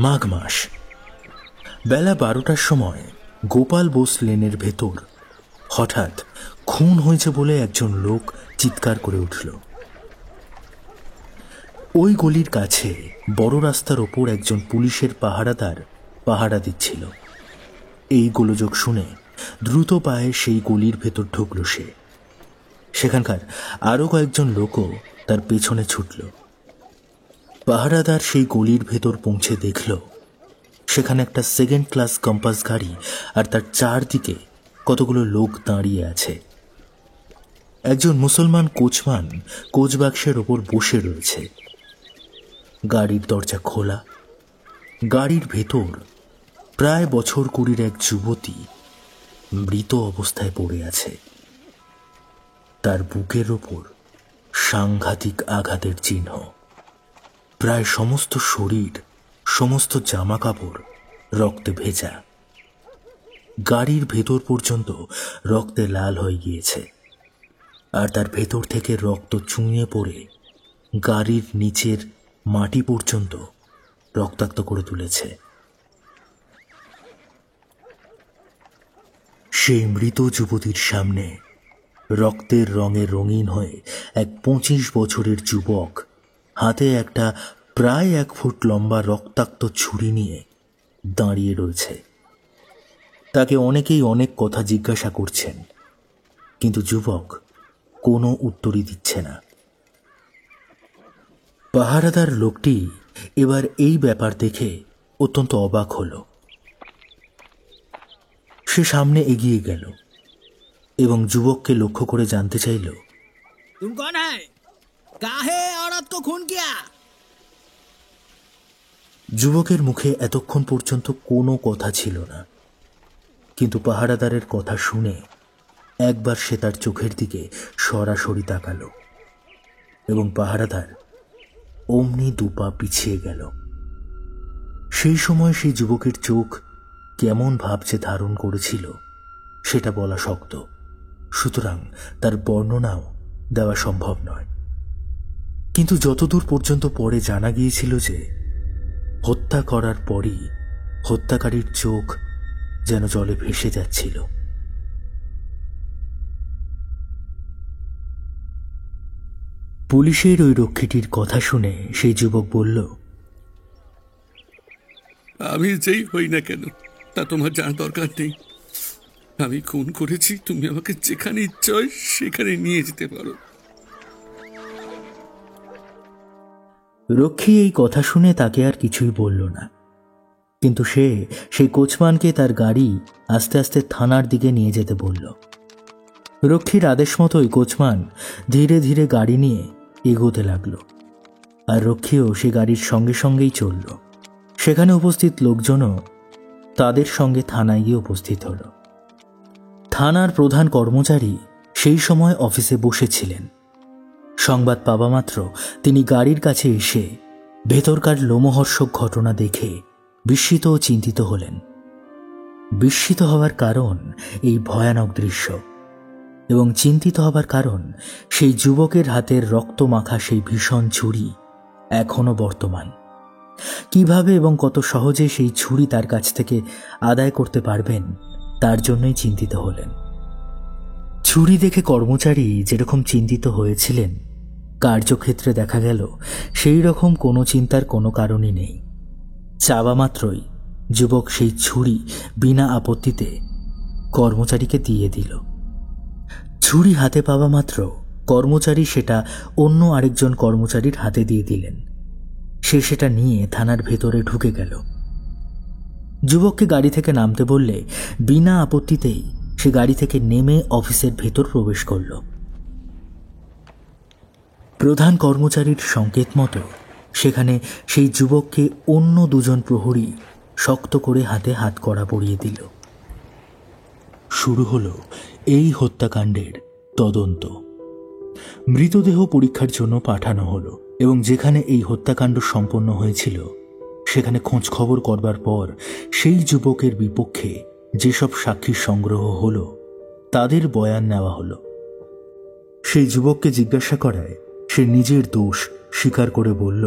মাঘ মাস, বেলা 12টার সময় গোপাল বোস লেনের ভেতর হঠাৎ খুন হয়েছে বলে একজন লোক চিৎকার করে উঠল। ওই গলির কাছে বড় রাস্তার ওপর একজন পুলিশের পাহারাদার পাহারা দিচ্ছিল। এই গোলযোগ শুনে দ্রুত পায়ে সেই গলির ভেতর ঢুকল সে। সেখানকার আরো কয়েকজন লোকও তার পেছনে ছুটল। পাহারাদার সেই গলির ভেতর পৌঁছে দেখল সেখানে একটা সেকেন্ড ক্লাস কম্পাস গাড়ি আর তার চারদিকে কতগুলো লোক দাঁড়িয়ে আছে। একজন মুসলমান কোচমান কোচবাক্সের ওপর বসে রয়েছে। গাড়ির দরজা খোলা। গাড়ির ভেতর প্রায় বছর 20 এক যুবতী মৃত অবস্থায় পড়ে আছে। তার বুকের ওপর সাংঘাতিক আঘাতের চিহ্ন। প্রায় সমস্ত শরীর, সমস্ত জামা কাপড় রক্তে ভেজা। গাড়ির ভেতর পর্যন্ত রক্তে লাল হয়ে গিয়েছে, আর তার ভেতর থেকে রক্ত চুঁইয়ে পড়ে গাড়ির নিচের মাটি পর্যন্ত রক্তাক্ত করে তুলেছে। সেই মৃত যুবতীর সামনে রক্তের রঙে রঙিন হয়ে এক 25 বছরের যুবক হাতে একটা প্রায় 1 ফুট লম্বা রক্তাক্ত ছুরি নিয়ে দাঁড়িয়ে রয়েছে। তাকে অনেকেই অনেক কথা জিজ্ঞাসা করছেন, কিন্তু যুবক কোনো উত্তরই দিচ্ছে না। পাহারাদার লোকটি এবার এই ব্যাপার দেখে অত্যন্ত অবাক হল। সে সামনে এগিয়ে গেল এবং যুবককে লক্ষ্য করে জানতে চাইল, तुम कौन है? काहे औरत को खून किया? যুবকের মুখে এতক্ষণ পর্যন্ত কোনো কথা ছিল না, কিন্তু পাহারাদারের কথা শুনে একবার সে তার চোখের দিকে সরাসরি তাকালো এবং পাহারাদার অমনি 2 পা পিছিয়ে গেল। সেই সময় সেই যুবকের চোখ কেমন ভাবছে ধারণ করেছিল সেটা বলা শক্ত, সুতরাং তার বর্ণনাও দেওয়া সম্ভব নয়। কিন্তু যতদূর পর্যন্ত পরে জানা গিয়েছিল যে হত্যা করার পরই হত্যাকারীর চোখ যেন জলে ভেসে যাচ্ছিল। পুলিশের ওই রক্ষীটির কথা শুনে সেই যুবক বলল, আমি যেই হই না কেন তা তোমার জানার দরকার নেই। আমি খুন করেছি, তুমি আমাকে যেখানে ইচ্ছা হয় সেখানে নিয়ে যেতে পারো। রক্ষী এই কথা শুনে তাকে আর কিছুই বলল না, কিন্তু সে সেই কোচমানকে তার গাড়ি আস্তে আস্তে থানার দিকে নিয়ে যেতে বলল। রক্ষীর আদেশ মতোই কোচমান ধীরে ধীরে গাড়ি নিয়ে এগোতে লাগলো, আর রক্ষীও সে গাড়ির সঙ্গে সঙ্গেই চলল। সেখানে উপস্থিত লোকজনও তাদের সঙ্গে থানায় গিয়ে উপস্থিত হল। থানার প্রধান কর্মচারী সেই সময় অফিসে বসেছিলেন। সংবাদ পাওয়া মাত্র তিনি গাড়ির কাছে এসে ভেতরকার লোমহর্ষক ঘটনা দেখে বিস্মিত ও চিন্তিত হলেন। বিস্মিত হওয়ার কারণ এই ভয়ানক দৃশ্য, এবং চিন্তিত হবার কারণ সেই যুবকের হাতের রক্ত মাখা সেই ভীষণ ছুরি এখনো বর্তমান। কিভাবে এবং কত সহজে সেই ছুরি তার কাছ থেকে আদায় করতে পারবেন তার জন্যই চিন্তিত হলেন। ছুরি দেখে কর্মচারী যেরকম চিন্তিত হয়েছিলেন, কার্যক্ষেত্রে দেখা গেল সেই রকম কোনো চিন্তার কোনো কারণই নেই। চাওয়া মাত্রই যুবক সেই ছুরি বিনা আপত্তিতে কর্মচারীকে দিয়ে দিল। ছুরি হাতে পাওয়া মাত্র কর্মচারী সেটা অন্য আরেকজন কর্মচারীর হাতে দিয়ে দিলেন। সে সেটা নিয়ে থানার ভেতরে ঢুকে গেল। যুবককে গাড়ি থেকে নামতে বললে বিনা আপত্তিতেই সে গাড়ি থেকে নেমে অফিসের ভেতর প্রবেশ করল। প্রধান কর্মচারীর সংকেত মতো সেখানে সেই যুবককে অন্য 2 জন প্রহরী শক্ত করে হাতে হাত কড়া পরিয়ে দিল। শুরু হলো এই হত্যাকাণ্ডের তদন্ত। মৃতদেহ পরীক্ষার জন্য পাঠানো হলো এবং যেখানে এই হত্যাকাণ্ড সম্পন্ন হয়েছিল সেখানে খোঁজ খবর করবার পর সেই যুবকের বিপক্ষে যেসব সাক্ষী সংগ্রহ হলো তাদের বয়ান নেওয়া হলো। সেই যুবককে জিজ্ঞাসা করায় সে নিজের দোষ স্বীকার করে বলল,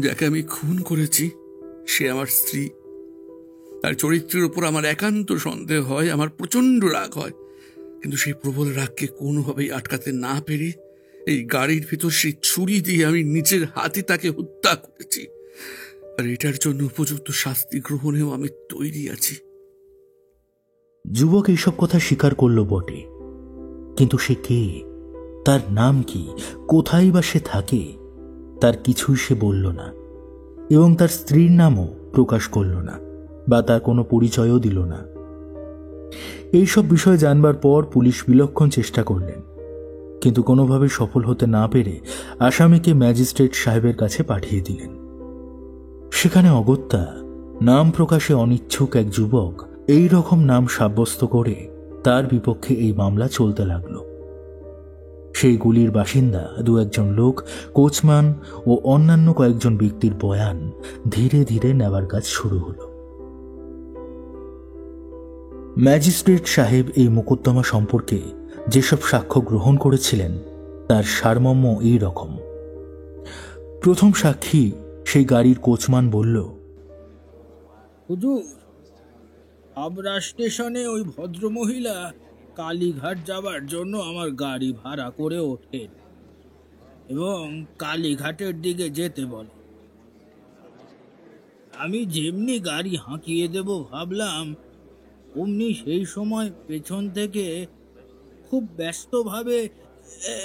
যাকে আমি খুন করেছি সে আমার স্ত্রী। তার চরিত্রের উপর আমার একান্ত সন্দেহ হয়, আমার প্রচন্ড রাগ হয়। কিন্তু সেই প্রবল রাগকে কোনোভাবেই আটকাতে না পেরে এই গাড়ির ভিতর সেই ছুরি দিয়ে আমি নিজের হাতে তাকে হত্যা করেছি। আর এটার জন্য উপযুক্ত শাস্তি গ্রহণেও আমি তৈরি আছি। যুবক এইসব কথা স্বীকার করল বটে, কিন্তু সে কে, তার নাম কি, কোথায় বা সে থাকে, তার কিছুই সে বলল না, এবং তার স্ত্রীর নামও প্রকাশ করল না বা তার কোনো পরিচয়ও দিল না। এইসব বিষয় জানবার পর পুলিশ বিলক্ষণ চেষ্টা করলেন, কিন্তু কোনোভাবে সফল হতে না পেরে আসামিকে ম্যাজিস্ট্রেট সাহেবের কাছে পাঠিয়ে দিলেন। সেখানে অগত্যা নাম প্রকাশে অনিচ্ছুক এক যুবক এই রকম নাম সাব্যস্ত করে তার বিপক্ষে এই মামলা চলতে লাগলো। সেই গুলির বাসিন্দা দু একজন লোক, কোচম্যান ও অন্যান্য কয়েকজন ব্যক্তির বয়ান ধীরে ধীরে নেবার কাজ শুরু হলো। ম্যাজিস্ট্রেট সাহেব এই মোকদ্দমা সম্পর্কে যেসব সাক্ষ্য গ্রহণ করেছিলেন তার সারমর্ম এই রকম। প্রথম সাক্ষী সেই গাড়ির কোচম্যান বলল, হুজুর, হাবড়া স্টেশনে ওই ভদ্রমহিলা কালীঘাট যাবার জন্য আমার গাড়ি ভাড়া করে ওঠেন এবং কালীঘাটের দিকে যেতে বলে। আমি যেমনি গাড়ি হাঁকিয়ে দেব ভাবলাম, অমনি সেই সময় পেছন থেকে খুব ব্যস্তভাবে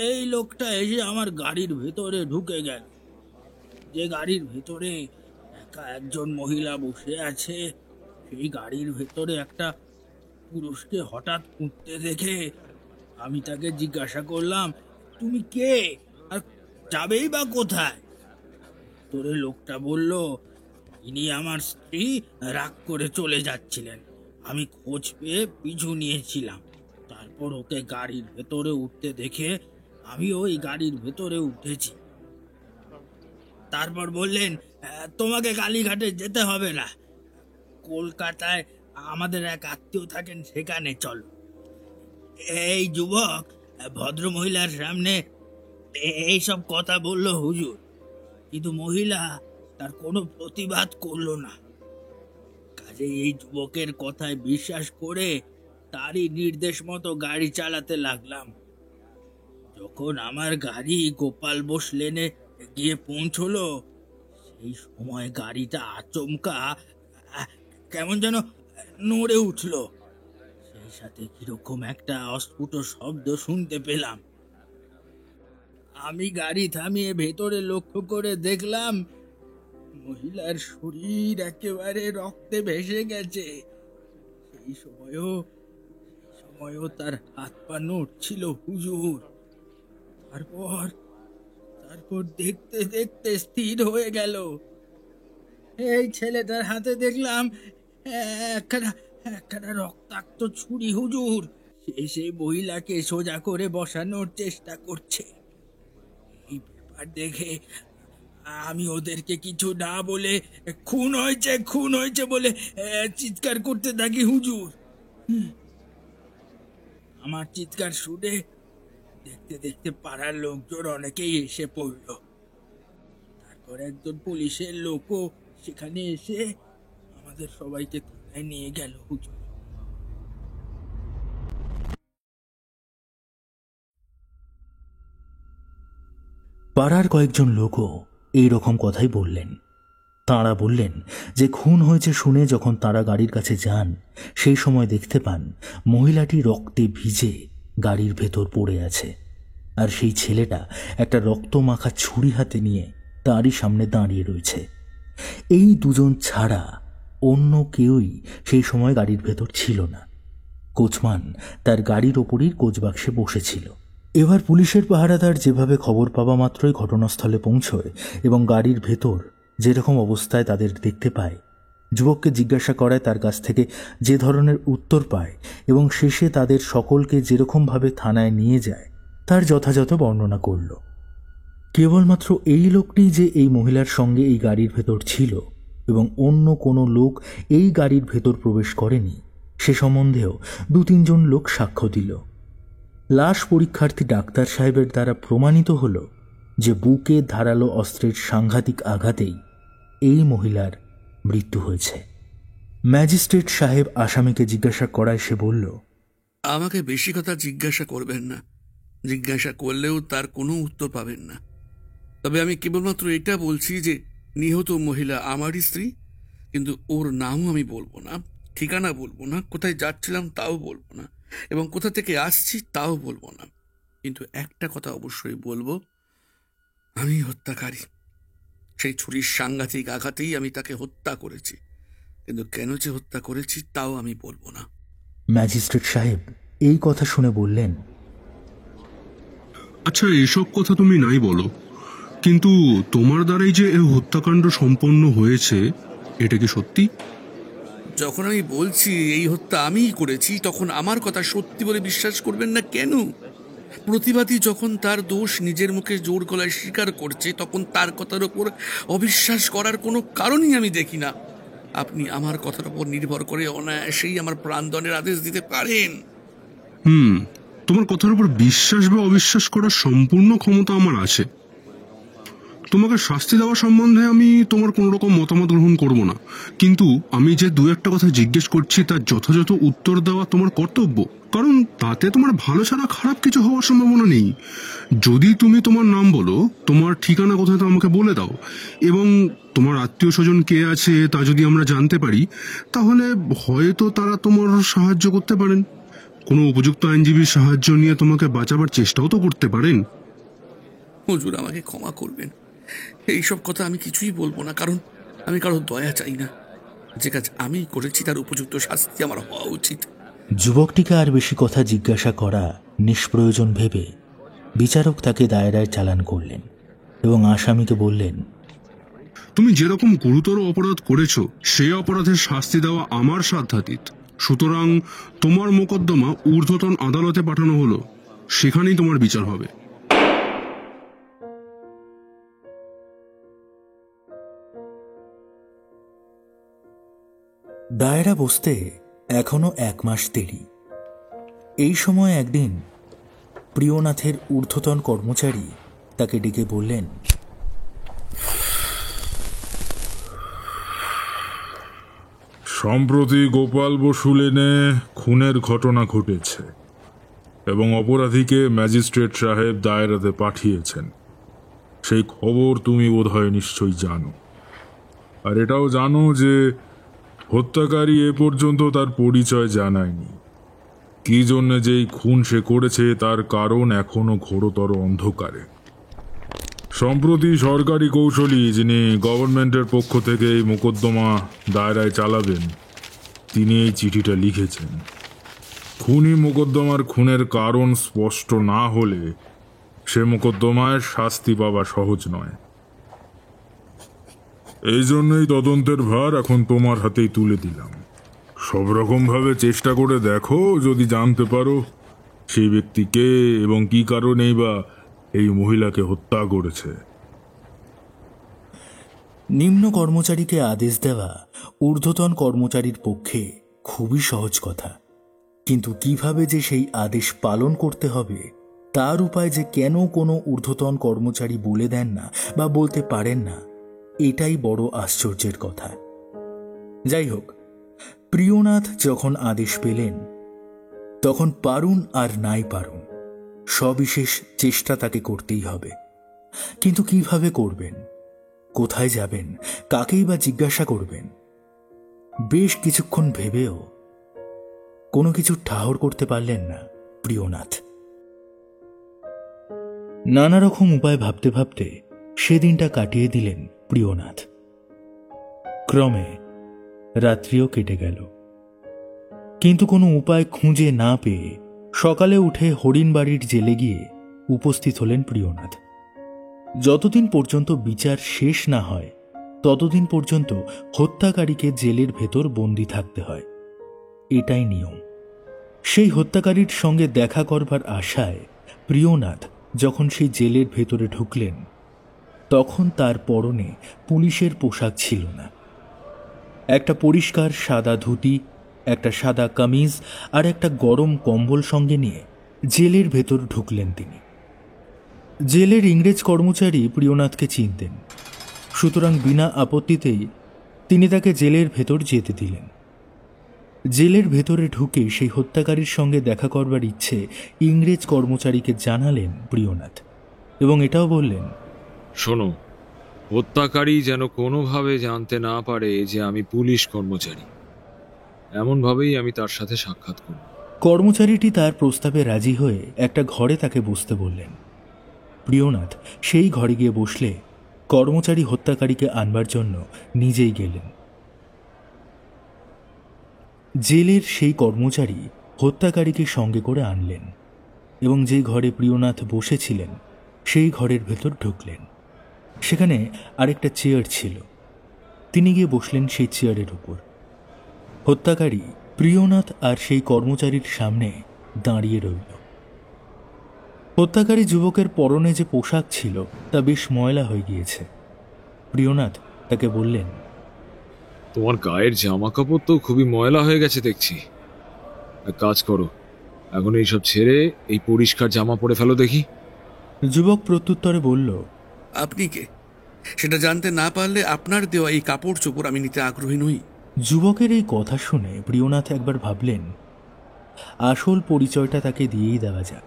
এই লোকটা এসে আমার গাড়ির ভেতরে ঢুকে গেল। যে গাড়ির ভেতরে একা একজন মহিলা বসে আছে, সেই গাড়ির ভেতরে একটা পুরুষকে হঠাৎ উঠতে দেখে আমি তাকে জিজ্ঞাসা করলাম, তুমি কে আর যাবেই বা কোথায়? তোরে লোকটা বলল, ইনি আমার স্ত্রী, রাগ করে চলে যাচ্ছিলেন, আমি খোঁজ পেয়ে পিছু নিয়েছিলাম। তারপর ওকে গাড়ির ভেতরে উঠতে দেখে আমি ওই গাড়ির ভেতরে উঠেছি। তারপর বললেন, তোমাকে কালীঘাটে যেতে হবে না, কলকাতায় আমাদের এক আত্মীয় থাকেন, সেখানে চলো। এই যুবক ভদ্রমহিলার সামনে এইসব কথা বলল হুজুর, কিন্তু মহিলা তার কোনো প্রতিবাদ করলো না। কাজে এই যুবকের কথায় বিশ্বাস করে তারই নির্দেশ মতো গাড়ি চালাতে লাগলাম। যখন আমার গাড়ি গোপাল বোস লেনে গিয়ে পৌঁছলো, সেই সময় গাড়িটা আচমকা কেমন যেন নড়ে উঠল। সেই সাথে কিরকম একটা অস্ফুট শব্দ শুনতে পেলাম। আমি গাড়ি থামিয়ে ভেতরে লক্ষ্য করে দেখলাম মহিলার শরীর একেবারে রক্তে ভেসে গেছে। সেই সময়ও তার হাত পা নড়ছিল হুজুর। তারপর দেখতে দেখতে স্থির হয়ে গেল। এই ছেলেটার হাতে দেখলাম একখানা রক্তাক্ত ছুরি হুজুর। সে সেই মহিলাকে সোজা করে বসানোর চেষ্টা করছে। এই ব্যাপার দেখে আমি ওদেরকে কিছু না বলে খুন হয়েছে বলে চিৎকার করতে থাকি হুজুর। আমার চিৎকার শুনে দেখতে দেখতে পাড়ার লোকজন অনেকেই এসে পড়ল। তারপর একজন পুলিশের লোকও সেখানে এসে আমাদের সবাইকে থানায় নিয়ে গেল হুজুর। পাড়ার কয়েকজন লোকও এই রকম কথাই বললেন। তাঁরা বললেন যে খুন হয়েছে শুনে যখন তারা গাড়ির কাছে যান, সেই সময় দেখতে পান মহিলাটি রক্তে ভিজে গাড়ির ভেতর পড়ে আছে, আর সেই ছেলেটা একটা রক্তমাখা ছুরি হাতে নিয়ে তারই সামনে দাঁড়িয়ে রয়েছে। এই দুজন ছাড়া অন্য কেউই সেই সময় গাড়ির ভেতর ছিল না। কোচম্যান তার গাড়ির ওপরই কোচবাক্সে বসেছিল। এবার পুলিশের পাহারাদার যেভাবে খবর পাওয়া মাত্রই ঘটনাস্থলে পৌঁছয় এবং গাড়ির ভেতর যেরকম অবস্থায় তাদের দেখতে পায়, যুবককে জিজ্ঞাসা করায় তার কাছ থেকে যে ধরনের উত্তর পায় এবং শেষে তাদের সকলকে যেরকমভাবে থানায় নিয়ে যায় তার যথাযথ বর্ণনা করল। কেবলমাত্র এই লোকটি যে এই মহিলার সঙ্গে এই গাড়ির ভেতর ছিল এবং অন্য কোনো লোক এই গাড়ির ভেতর প্রবেশ করেনি সে সম্বন্ধেও 2-3 জন লোক সাক্ষ্য দিল। লাশ পরীক্ষার্থী ডাক্তার সাহেবের দ্বারা প্রমাণিত হল যে বুকে ধারালো অস্ত্রের সাংঘাতিক আঘাতেই এই মহিলার মৃত্যু হয়েছে। ম্যাজিস্ট্রেট সাহেব আসামিকে জিজ্ঞাসা করায় সে বলল, আমাকে বেশি কথা জিজ্ঞাসা করবেন না, জিজ্ঞাসা করলেও তার কোনো উত্তর পাবেন না। তবে আমি কেবলমাত্র এটা বলছি যে নিহত মহিলা আমারই স্ত্রী, কিন্তু ওর নামও আমি বলবো না, ঠিকানা বলবো না, কোথায় যাচ্ছিলাম তাও বলবো না, এবং কোথা থেকে আসছি তাও বলবো না। কিন্তু একটা কথা অবশ্যই বলবো, আমি হত্যাকারী। সেই ছুরির সাংঘাতিক আঘাতেই আমি তাকে হত্যা করেছি, কিন্তু কেন যে হত্যা করেছি তাও আমি বলবো না। ম্যাজিস্ট্রেট সাহেব এই কথা শুনে বললেন, আচ্ছা, এসব কথা তুমি নাই বলো, কিন্তু তোমার দ্বারাই যে এই হত্যাকাণ্ড সম্পন্ন হয়েছে, এটা কি সত্যি? যখন আমি বলছি এই হত্যা আমিই করেছি, তখন আমার কথা সত্যি বলে বিশ্বাস করবেন না কেন? প্রতিবাদী যখন তার দোষ নিজের মুখে জোর গলায় স্বীকার করছে, তখন তার কথার উপর অবিশ্বাস করার কোনো কারণই আমি দেখি না। আপনি আমার কথার উপর নির্ভর করে অনায়াসেই আমার প্রাণদণ্ডের আদেশ দিতে পারেন। তোমার কথার উপর বিশ্বাস বা অবিশ্বাস করার সম্পূর্ণ ক্ষমতা আমার আছে। তোমাকে শাস্তি দেওয়া সম্বন্ধে আমি তোমার কোনো রকম মতামত গ্রহণ করব না, কিন্তু আমি যে দু একটা কথা জিজ্ঞেস করছি তার যথাযথ উত্তর দেওয়া তোমার কর্তব্য, কারণ তাতে তোমার ভালো ছাড়া খারাপ কিছু হওয়ার সম্ভাবনা নেই। যদি তুমি তোমার নাম বলো, তোমার ঠিকানা কোথায় তা আমাকে বলে দাও, এবং তোমার আত্মীয় স্বজন কে আছে তা যদি আমরা জানতে পারি, তাহলে হয়তো তারা তোমার সাহায্য করতে পারেন। কোনো উপযুক্ত আইনজীবীর সাহায্য নিয়ে তোমাকে বাঁচাবার চেষ্টাও তো করতে পারেন। হুজুর, আমাকে ক্ষমা করবেন, এইসব কথা আমি কিছুই বলবো না, কারণ আমি কারো দয়া চাই না। যে কাজ আমি করেছি তার উপযুক্ত শাস্তি আমার হওয়া উচিত। যুবকটিকে আর বেশি কথা জিজ্ঞাসা করা নিষ্প্রয়োজন ভেবে বিচারক তাকে দায়রায় চালান করলেন এবং আসামিকে বললেন, তুমি যেরকম গুরুতর অপরাধ করেছো সেই অপরাধের শাস্তি দেওয়া আমার সাধ্যাতীত, সুতরাং তোমার মোকদ্দমা ঊর্ধ্বতন আদালতে পাঠানো হলো, সেখানেই তোমার বিচার হবে। দায়রা বসতে এখনো 1 মাস দেরি। এই সময় একদিন প্রিয়নাথের ঊর্ধ্বতন কর্মচারী তাকে ডেকে বললেন, সম্প্রতি গোপাল বসু লেনে খুনের ঘটনা ঘটেছে এবং অপরাধীকে ম্যাজিস্ট্রেট সাহেব দায়রাতে পাঠিয়েছেন। সেই খবর তুমি বোধহয় নিশ্চয়ই জানো, আর এটাও জানো যে হত্যাকারী এ পর্যন্ত তার পরিচয় জানায়নি। কি জন্যে যে এই খুন সে করেছে তার কারণ এখনো ঘোরতর অন্ধকারে। সম্প্রতি সরকারি কৌশলী যিনি গভর্নমেন্টের পক্ষ থেকে এই মোকদ্দমা দায়রায় চালাবেন, তিনি এই চিঠিটা লিখেছেন। খুনি মোকদ্দমার খুনের কারণ স্পষ্ট না হলে সে মোকদ্দমায় শাস্তি পাওয়া সহজ নয়। এই জন্যই তদন্তের ভার এখন তোমার হাতেই তুলে দিলাম। সব রকমভাবে চেষ্টা করে দেখো, যদি জানতে পারো সেই ব্যক্তি কে এবং কি কারণেই বা এই মহিলাকে হত্যা করেছে। নিম্ন কর্মচারীকে আদেশ দেওয়া ঊর্ধ্বতন কর্মচারীর পক্ষে খুবই সহজ কথা, কিন্তু কিভাবে যে সেই আদেশ পালন করতে হবে তার উপায় যে কেন কোনো ঊর্ধ্বতন কর্মচারী বলে দেন না বা বলতে পারেন না, এটাই বড় আশ্চর্যের কথা। যাই হোক, প্রিয়নাথ যখন আদেশ পেলেন তখন পারুন আর নাই পারুন সবিশেষ চেষ্টা তাকে করতেই হবে। কিন্তু কিভাবে করবেন, কোথায় যাবেন, কাকেই বা জিজ্ঞাসা করবেন? বেশ কিছুক্ষণ ভেবেও কোনো কিছু ঠাহর করতে পারলেন না প্রিয়নাথ। নানা রকম উপায় ভাবতে ভাবতে সেদিনটা কাটিয়ে দিলেন প্রিয়নাথ। ক্রমে রাত্রিও কেটে গেল, কিন্তু কোনো উপায় খুঁজে না পেয়ে সকালে উঠে হরিণবাড়ির জেলে গিয়ে উপস্থিত হলেন প্রিয়নাথ। যতদিন পর্যন্ত বিচার শেষ না হয় ততদিন পর্যন্ত হত্যাকারীকে জেলের ভেতর বন্দী থাকতে হয়, এটাই নিয়ম। সেই হত্যাকারীর সঙ্গে দেখা করবার আশায় প্রিয়নাথ যখন সেই জেলের ভেতরে ঢুকলেন তখন তার পরনে পুলিশের পোশাক ছিল না। একটা পরিষ্কার সাদা ধুতি, একটা সাদা কামিজ আর একটা গরম কম্বল সঙ্গে নিয়ে জেলের ভেতর ঢুকলেন তিনি। জেলের ইংরেজ কর্মচারী প্রিয়নাথকে চিনতেন, সুতরাং বিনা আপত্তিতেই তিনি তাকে জেলের ভেতর যেতে দিলেন। জেলের ভেতরে ঢুকে সেই হত্যাকারীর সঙ্গে দেখা করবার ইচ্ছে ইংরেজ কর্মচারীকে জানালেন প্রিয়নাথ, এবং এটাও বললেন, শোনো, হত্যাকারী যেন কোনোভাবে জানতে না পারে যে আমি পুলিশ কর্মচারী। এমনভাবেই আমি তার সাথে সাক্ষাৎ করব। কর্মচারীটি তার প্রস্তাবে রাজি হয়ে একটা ঘরে তাকে বসতে বললেন। প্রিয়নাথ সেই ঘরে গিয়ে বসলে কর্মচারী হত্যাকারীকে আনবার জন্য নিজেই গেলেন। জেলের সেই কর্মচারী হত্যাকারীকে সঙ্গে করে আনলেন এবং যে ঘরে প্রিয়নাথ বসেছিলেন সেই ঘরের ভেতর ঢুকলেন। সেখানে আরেকটা চেয়ার ছিল। তিনি গিয়ে বসলেন সেই চেয়ারের উপর। হত্যাকারী প্রিয়নাথ আর সেই কর্মচারীর সামনে দাঁড়িয়ে রইল। হত্যাকারী যুবকের পরনে যে পোশাক ছিল তা বেশ ময়লা হয়ে গিয়েছে। প্রিয়নাথ তাকে বললেন, তোমার গায়ের জামা কাপড় তো খুবই ময়লা হয়ে গেছে দেখছি। এক কাজ করো, এখন এইসব ছেড়ে এই পরিষ্কার জামা পরে ফেলো দেখি। যুবক প্রত্যুত্তরে বলল, আপনি কে সেটা জানতে না পারলে আপনার দেওয়া এই কাপড় চোপড় আমি নিতে আগ্রহী নই। যুবকের এই কথা শুনে প্রিয়নাথ একবার ভাবলেন আসল পরিচয়টা তাকে দিয়েই দেওয়া যাক,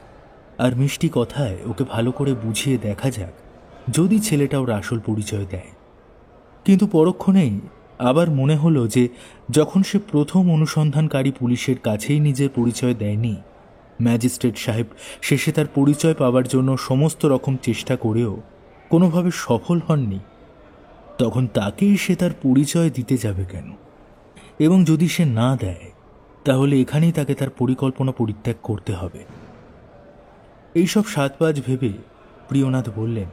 আর মিষ্টি কথায় ওকে ভালো করে বুঝিয়ে দেখা যাক যদি ছেলেটা ওর আসল পরিচয় দেয়। কিন্তু পরক্ষণেই আবার মনে হলো যে যখন সে প্রথম অনুসন্ধানকারী পুলিশের কাছেই নিজের পরিচয় দেয়নি, ম্যাজিস্ট্রেট সাহেব শেষে তার পরিচয় পাওয়ার জন্য সমস্ত রকম চেষ্টা করেও কোনোভাবে সফল হননি, তখন তাকেই সে তার পরিচয় দিতে যাবে কেন? এবং যদি সে না দেয় তাহলে এখানেই তাকে তার পরিকল্পনা পরিত্যাগ করতে হবে। এইসব সাতপাঁচ ভেবে প্রিয়নাথ বললেন,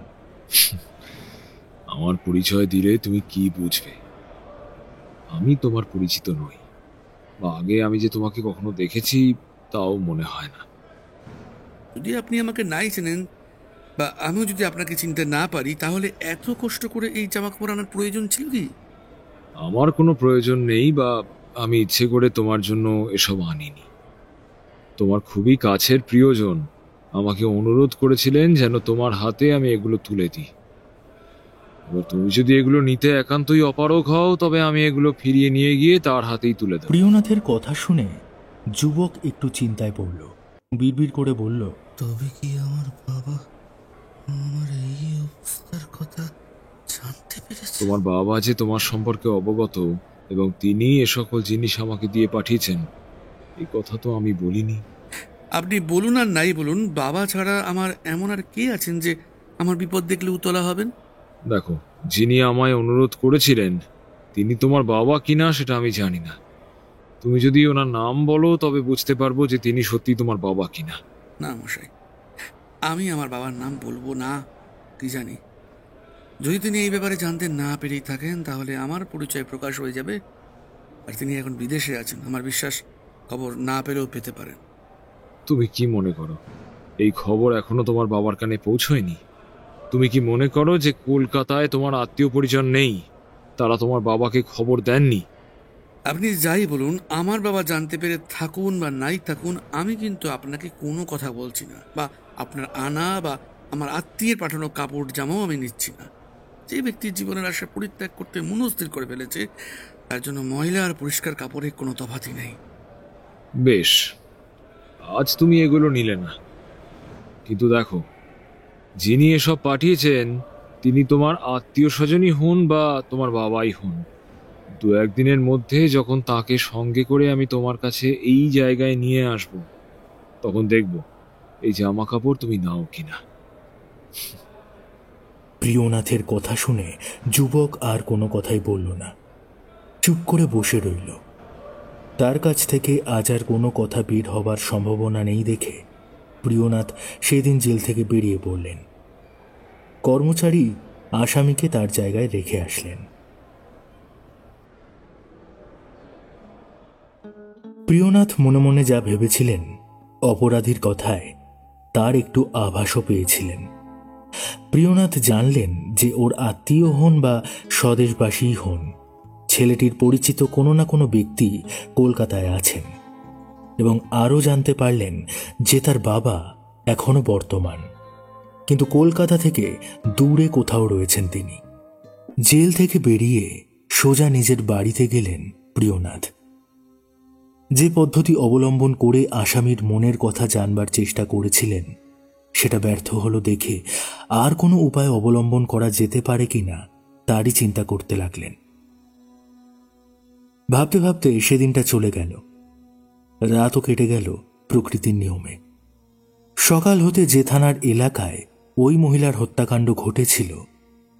আমার পরিচয় দিলে তুমি কি বুঝবে? আমি তোমার পরিচিত নই, বা আগে আমি যে তোমাকে কখনো দেখেছি তাও মনে হয় না। যদি আপনি আমাকে নাই চেনেন বা আমিও যদি আপনাকে চিনতে না পারি, তাহলে এত কষ্ট করে এই জামা কাপড় আনার প্রয়োজন ছিল কি? আমার কোনো প্রয়োজন নেই, বা আমি ইচ্ছে করে তোমার জন্য এসব আনিনি। তোমার খুবই কাছের প্রিয়জন আমাকে অনুরোধ করেছিলেন যেন তোমার হাতে আমি এগুলো তুলে দিই। এবার তুমি যদি এগুলো নিতে একান্তই অপারগ হও, তবে আমি এগুলো ফিরিয়ে নিয়ে গিয়ে তার হাতেই তুলে দেব। প্রিয়নাথের কথা শুনে যুবক একটু চিন্তায় পড়ল। বিড়বিড় করে বলল, তবে কি আমার বাবা আমার এই অবস্থার কথা জানতে পেরেছে? তোমার বাবা যে তোমার সম্পর্কে অবগত এবং তিনি এ সকল জিনিস আমাকে দিয়ে পাঠিয়েছেন, এই কথা তো আমি বলিনি। আপনি বলুন আর নাই বলুন, বাবা ছাড়া আমার এমন আর কে আছেন যে আমার বিপদ দেখলে উতলা হবেন? দেখো, যিনি আমায় অনুরোধ করেছিলেন তিনি তোমার বাবা কিনা সেটা আমি জানি না। তুমি যদি ওনার নাম বলো তবে বুঝতে পারবো যে তিনি সত্যি তোমার বাবা কিনা। না মশাই, আমি আমার বাবার নাম বলবো না। কি জানি, যদি তিনি এই ব্যাপারে জানতে না পেরেই থাকেন তাহলে আমার পরিচয় প্রকাশ হয়ে যাবে, আর তিনি এখন বিদেশে আছেন। আমার বিশ্বাস খবর না পেলেও পেতে পারেন। তুমি কি মনে করো এই খবর এখনো তোমার বাবার কানে পৌঁছয়নি? তুমি কি মনে করো যে কলকাতায় তোমার আত্মীয় পরিজন নেই, তারা তোমার বাবাকে খবর দেননি? আপনি যাই বলুন, আমার বাবা জানতে পেরে থাকুন বা নাই থাকুন, আমি কিন্তু আপনাকে কোনো কথা বলছি না, বা আপনার আনা বা আমার আত্মীয়ের পাঠানো কাপড় জামাও আমি নিচ্ছি না। যে ব্যক্তির জীবনের আশা পরিত্যাগ করতে মনস্থির করে ফেলেছে, তার জন্য ময়লা আর পরিষ্কার কাপড়ের কোনো তফাৎই নেই। বেশ, আজ তুমি এগুলো নিলে না, কিন্তু দেখো, যিনি এসব পাঠিয়েছেন তিনি তোমার আত্মীয় স্বজনই হন বা তোমার বাবাই হন, দু একদিনের মধ্যে যখন তাকে সঙ্গে করে আমি তোমার কাছে এই জায়গায় নিয়ে আসব, তখন দেখব এই জামা কাপড় তুমি নাও কিনা। প্রিয়নাথের কথা শুনে যুবক আর কোনো কথাই বলল না, চুপ করে বসে রইল। তার কাছ থেকে আজ আর কোনো কথা বের হবার সম্ভাবনা নেই দেখে প্রিয়নাথ সেদিন জেল থেকে বেরিয়ে পড়লেন। কর্মচারী আসামিকে তার জায়গায় রেখে আসলেন। প্রিয়নাথ মনে মনে যা ভেবেছিলেন, অপরাধীর কথায় তার একটু আভাসও পেয়েছিলেন। প্রিয়নাথ জানলেন যে ওর আত্মীয় হন বা স্বদেশবাসী হন, ছেলেটির পরিচিত কোনো না কোনো ব্যক্তি কলকাতায় আছেন, এবং আরও জানতে পারলেন যে তার বাবা এখনো বর্তমান, কিন্তু কলকাতা থেকে দূরে কোথাও রয়েছেন তিনি। জেল থেকে বেরিয়ে সোজা নিজের বাড়িতে গেলেন প্রিয়নাথ। যে পদ্ধতি অবলম্বন করে আসামির মনের কথা জানবার চেষ্টা করেছিলেন সেটা ব্যর্থ হলো দেখে আর কোনো উপায় অবলম্বন করা যেতে পারে কিনা তারই চিন্তা করতে লাগলেন। ভাবতে ভাবতে সেদিনটা চলে গেল। রাতও কেটে গেল প্রকৃতির নিয়মে। সকাল হতে যে থানার এলাকায় ওই মহিলার হত্যাকাণ্ড ঘটেছিল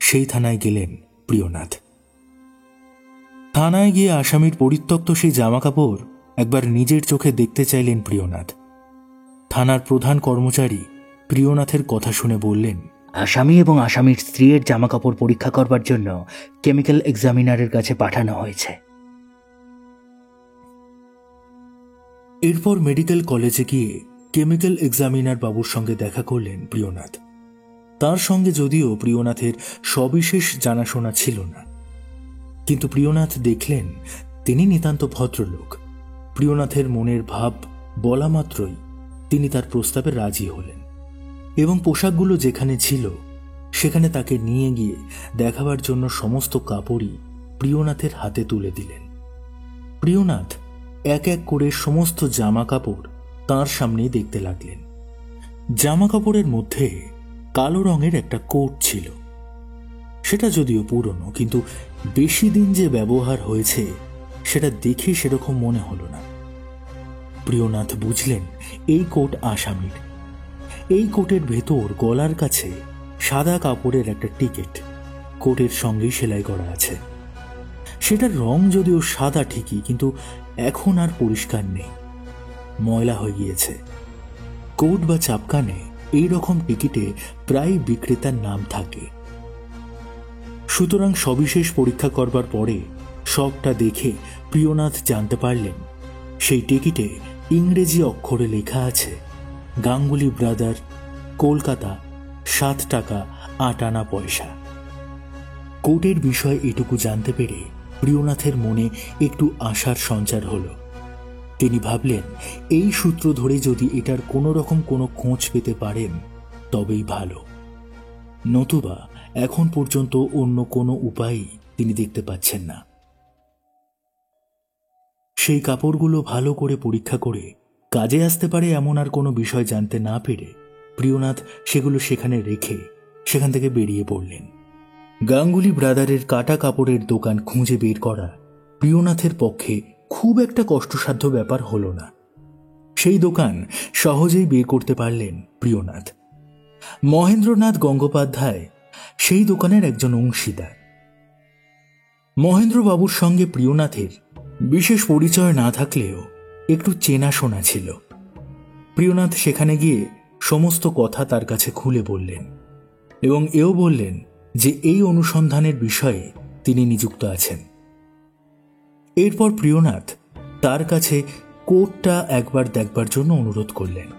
সেই থানায় গেলেন প্রিয়নাথ। থানায় গিয়ে আসামির পরিত্যক্ত সেই জামাকাপড় একবার নিজের চোখে দেখতে চাইলেন প্রিয়নাথ। থানার প্রধান কর্মচারী প্রিয়নাথের কথা শুনে বললেন, আসামি এবং আসামির স্ত্রীর জামাকাপড় পরীক্ষা করবার জন্য কেমিক্যাল এক্সামিনারের কাছে পাঠানো হয়েছে। এরপর মেডিকেল কলেজে গিয়ে কেমিক্যাল এক্সামিনার বাবুর সঙ্গে দেখা করলেন প্রিয়নাথ। তার সঙ্গে যদিও প্রিয়নাথের সবিশেষ জানাশোনা ছিল না, কিন্তু প্রিয়নাথ দেখলেন তিনি নিতান্ত ভদ্রলোক। প্রিয়নাথের মনের ভাব বলা মাত্রই তিনি তার প্রস্তাবে রাজি হলেন এবং পোশাকগুলো যেখানে ছিল সেখানে তাকে নিয়ে গিয়ে দেখাবার জন্য সমস্ত কাপড়ই প্রিয়নাথের হাতে তুলে দিলেন। প্রিয়নাথ এক এক করে সমস্ত জামা কাপড় তাঁর সামনেই দেখতে লাগলেন। জামা কাপড়ের মধ্যে কালো রঙের একটা কোট ছিল। সেটা যদিও পুরনো, কিন্তু বেশি দিন যে ব্যবহার হয়েছে সেটা দেখে সেরকম মনে হলো না। প্রিয়নাথ বুঝলেন এই কোট আসামির। এই কোটের ভেতর গলার কাছে সাদা কাপড়ের একটা টিকেট কোটের সঙ্গেই সেলাই করা আছে। সেটার রং যদিও সাদা ঠিকই, কিন্তু এখন আর পরিষ্কার নেই, ময়লা হয়ে গিয়েছে। কোট বা চাপকানে এই রকম টিকিটে প্রায় বিক্রেতার নাম থাকে। সুতরাং সবিশেষ পরীক্ষা করবার পরে সবটা দেখে প্রিয়নাথ জানতে পারলেন সেই টিকিটে ইংরেজি অক্ষরে লেখা আছে গাঙ্গুলি ব্রাদার, কলকাতা, 7 টাকা 8 আনা পয়সা। কোটের বিষয় এটুকু জানতে পেরে প্রিয়নাথের মনে একটু আশার সঞ্চার হল। তিনি ভাবলেন এই সূত্র ধরে যদি এটার কোনো রকম কোনো খোঁজ পেতে পারেন তবেই ভালো, নতুবা এখন পর্যন্ত অন্য কোনো উপায়ই তিনি দেখতে পাচ্ছেন না। সেই কাপড়গুলো ভালো করে পরীক্ষা করে কাজে আসতে পারে এমন আর কোনো বিষয় জানতে না পেরে প্রিয়নাথ সেগুলো সেখানে রেখে সেখান থেকে বেরিয়ে পড়লেন। গাঙ্গুলি ব্রাদারের কাটা কাপড়ের দোকান খুঁজে বের করা প্রিয়নাথের পক্ষে খুব একটা কষ্টসাধ্য ব্যাপার হল না। সেই দোকান সহজেই বের করতে পারলেন প্রিয়নাথ। মহেন্দ্রনাথ গঙ্গোপাধ্যায় সেই দোকানের একজন অংশীদার। মহেন্দ্রবাবুর সঙ্গে প্রিয়নাথের বিশেষ পরিচয় না থাকলেও একটু চেনাশোনা ছিল। প্রিয়নাথ সেখানে গিয়ে সমস্ত কথা তার কাছে খুলে বললেন এবং এও বললেন যে এই অনুসন্ধানের বিষয়ে তিনি নিযুক্ত আছেন। এরপর প্রিয়নাথ তার কাছে কোটটা একবার দেখবার জন্য অনুরোধ করলেন।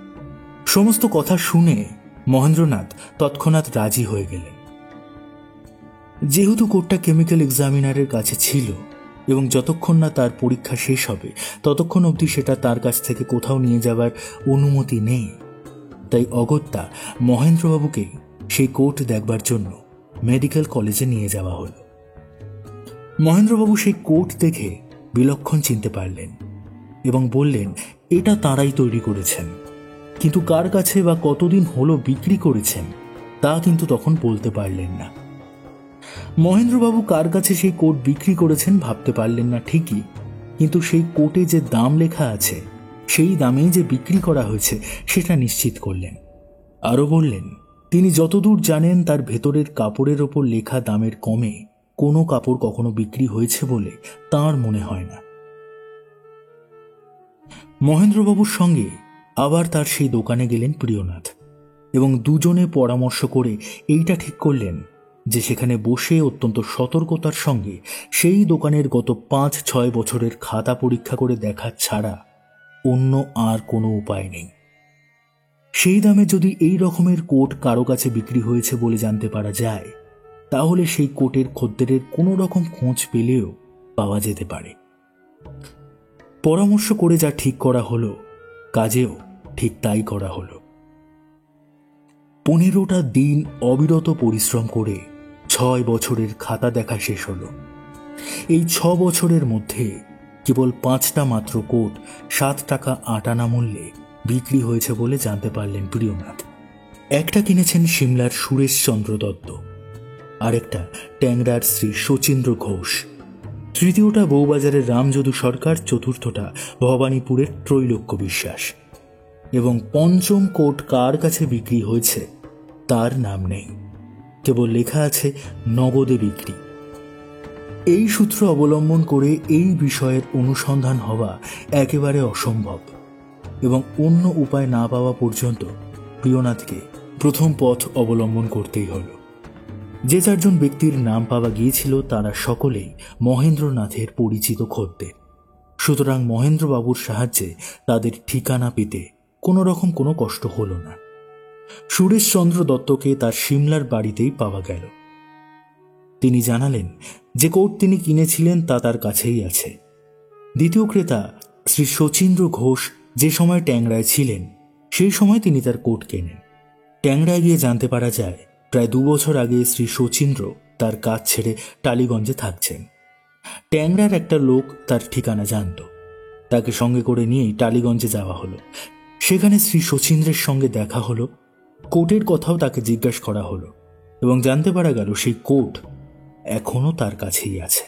সমস্ত কথা শুনে মহেন্দ্রনাথ তৎক্ষণাৎ রাজি হয়ে গেলেন। যেহেতু কোটটা কেমিক্যাল এক্সামিনারের কাছে ছিল এবং যতক্ষণ না তার পরীক্ষা শেষ হবে ততক্ষণ অবধি সেটা তার কাছ থেকে কোথাও নিয়ে যাবার অনুমতি নেই, তাই অগত্যা মহেন্দ্রবাবুকে সেই কোট দেখবার জন্য মেডিকেল কলেজে নিয়ে যাওয়া হল। মহেন্দ্রবাবু সেই কোট দেখে বিলক্ষণ চিনতে পারলেন এবং বললেন এটা তাঁরাই তৈরি করেছেন, কিন্তু কার কাছে বা কতদিন হলো বিক্রি করেছেন তা কিন্তু তখন বলতে পারলেন না। মহেন্দ্রবাবু কার কাছে সেই কোট বিক্রি করেছেন ভাবতে পারলেন না ঠিকই, কিন্তু সেই কোটে যে দাম লেখা আছে সেই দামেই যে বিক্রি করা হয়েছে সেটা নিশ্চিত করলেন। আরও বললেন তিনি যতদূর জানেন তার ভেতরের কাপড়ের ওপর লেখা দামের কমে কোনো কাপড় কখনো বিক্রি হয়েছে বলে তাঁর মনে হয় না। মহেন্দ্রবাবুর সঙ্গে আবার তার সেই দোকানে গেলেন প্রিয়নাথ এবং দুজনে পরামর্শ করে এইটা ঠিক করলেন যে সেখানে বসে অত্যন্ত সতর্কতার সঙ্গে সেই দোকানের গত 5-6 বছরের খাতা পরীক্ষা করে দেখা ছাড়া অন্য আর কোনো উপায় নেই। সেই দামে যদি এই রকমের কোট কারো কাছে বিক্রি হয়েছে বলে জানতে পারা যায় তাহলে সেই কোটের খদ্দেরের কোনো রকম খোঁজ পেলেও পাওয়া যেতে পারে। পরামর্শ করে যা ঠিক করা হলো কাজেও ঠিক তাই করা হলো। 15টা দিন অবিরত পরিশ্রম করে 6 বছরের খাতা দেখা শেষ হলো এই 6 বছরের মধ্যে কেবল 5টা মাত্র কোট 7 টাকা 8 আনা মূল্যে বিক্রি হয়েছে বলে জানতে পারলেন প্রিয়নাথ। একটা কিনেছেন সিমলার সুরেশচন্দ্র দত্ত, আরেকটা ট্যাংরার শ্রী শচীন্দ্র ঘোষ, তৃতীয়টা বউবাজারের রামযদু সরকার, চতুর্থটা ভবানীপুরের ত্রৈলোক্য বিশ্বাস, এবং 5ম কোট কার কাছে বিক্রি হয়েছে তার নাম নেই, কেবল লেখা আছে নগদে বিক্রি। এই সূত্র অবলম্বন করে এই বিষয়ের অনুসন্ধান হওয়া একেবারে অসম্ভব, এবং অন্য উপায় না পাওয়া পর্যন্ত প্রিয়নাথকে প্রথম পথ অবলম্বন করতেই হল। যে 4 জন ব্যক্তির নাম পাওয়া গিয়েছিল তারা সকলেই মহেন্দ্রনাথের পরিচিত খদ্দের। সুতরাং মহেন্দ্রবাবুর সাহায্যে তাদের ঠিকানা পেতে কোনো রকম কোনো কষ্ট হল না। সুরেশচন্দ্র দত্তকে তার সিমলার বাড়িতেই পাওয়া গেল। তিনি জানালেন যে কোট তিনি কিনেছিলেন তা তার কাছেই আছে। দ্বিতীয় ক্রেতা শ্রী শচীন্দ্র ঘোষ যে সময় ট্যাংরায় ছিলেন সেই সময় তিনি তার কোট কেনেন। ট্যাংরায় গিয়ে জানতে পারা যায় প্রায় 2 বছর আগে শ্রী শচীন্দ্র তার কাজ ছেড়ে টালিগঞ্জে থাকছেন। ট্যাংরার একটা লোক তার ঠিকানা জানত, তাকে সঙ্গে করে নিয়েই টালিগঞ্জে যাওয়া হলো। সেখানে শ্রী শচীন্দ্রের সঙ্গে দেখা হলো, কোটের কথাও তাকে জিজ্ঞাসা করা হলো এবং জানতে পারা গেল সেই কোট এখনো তার কাছেই আছে।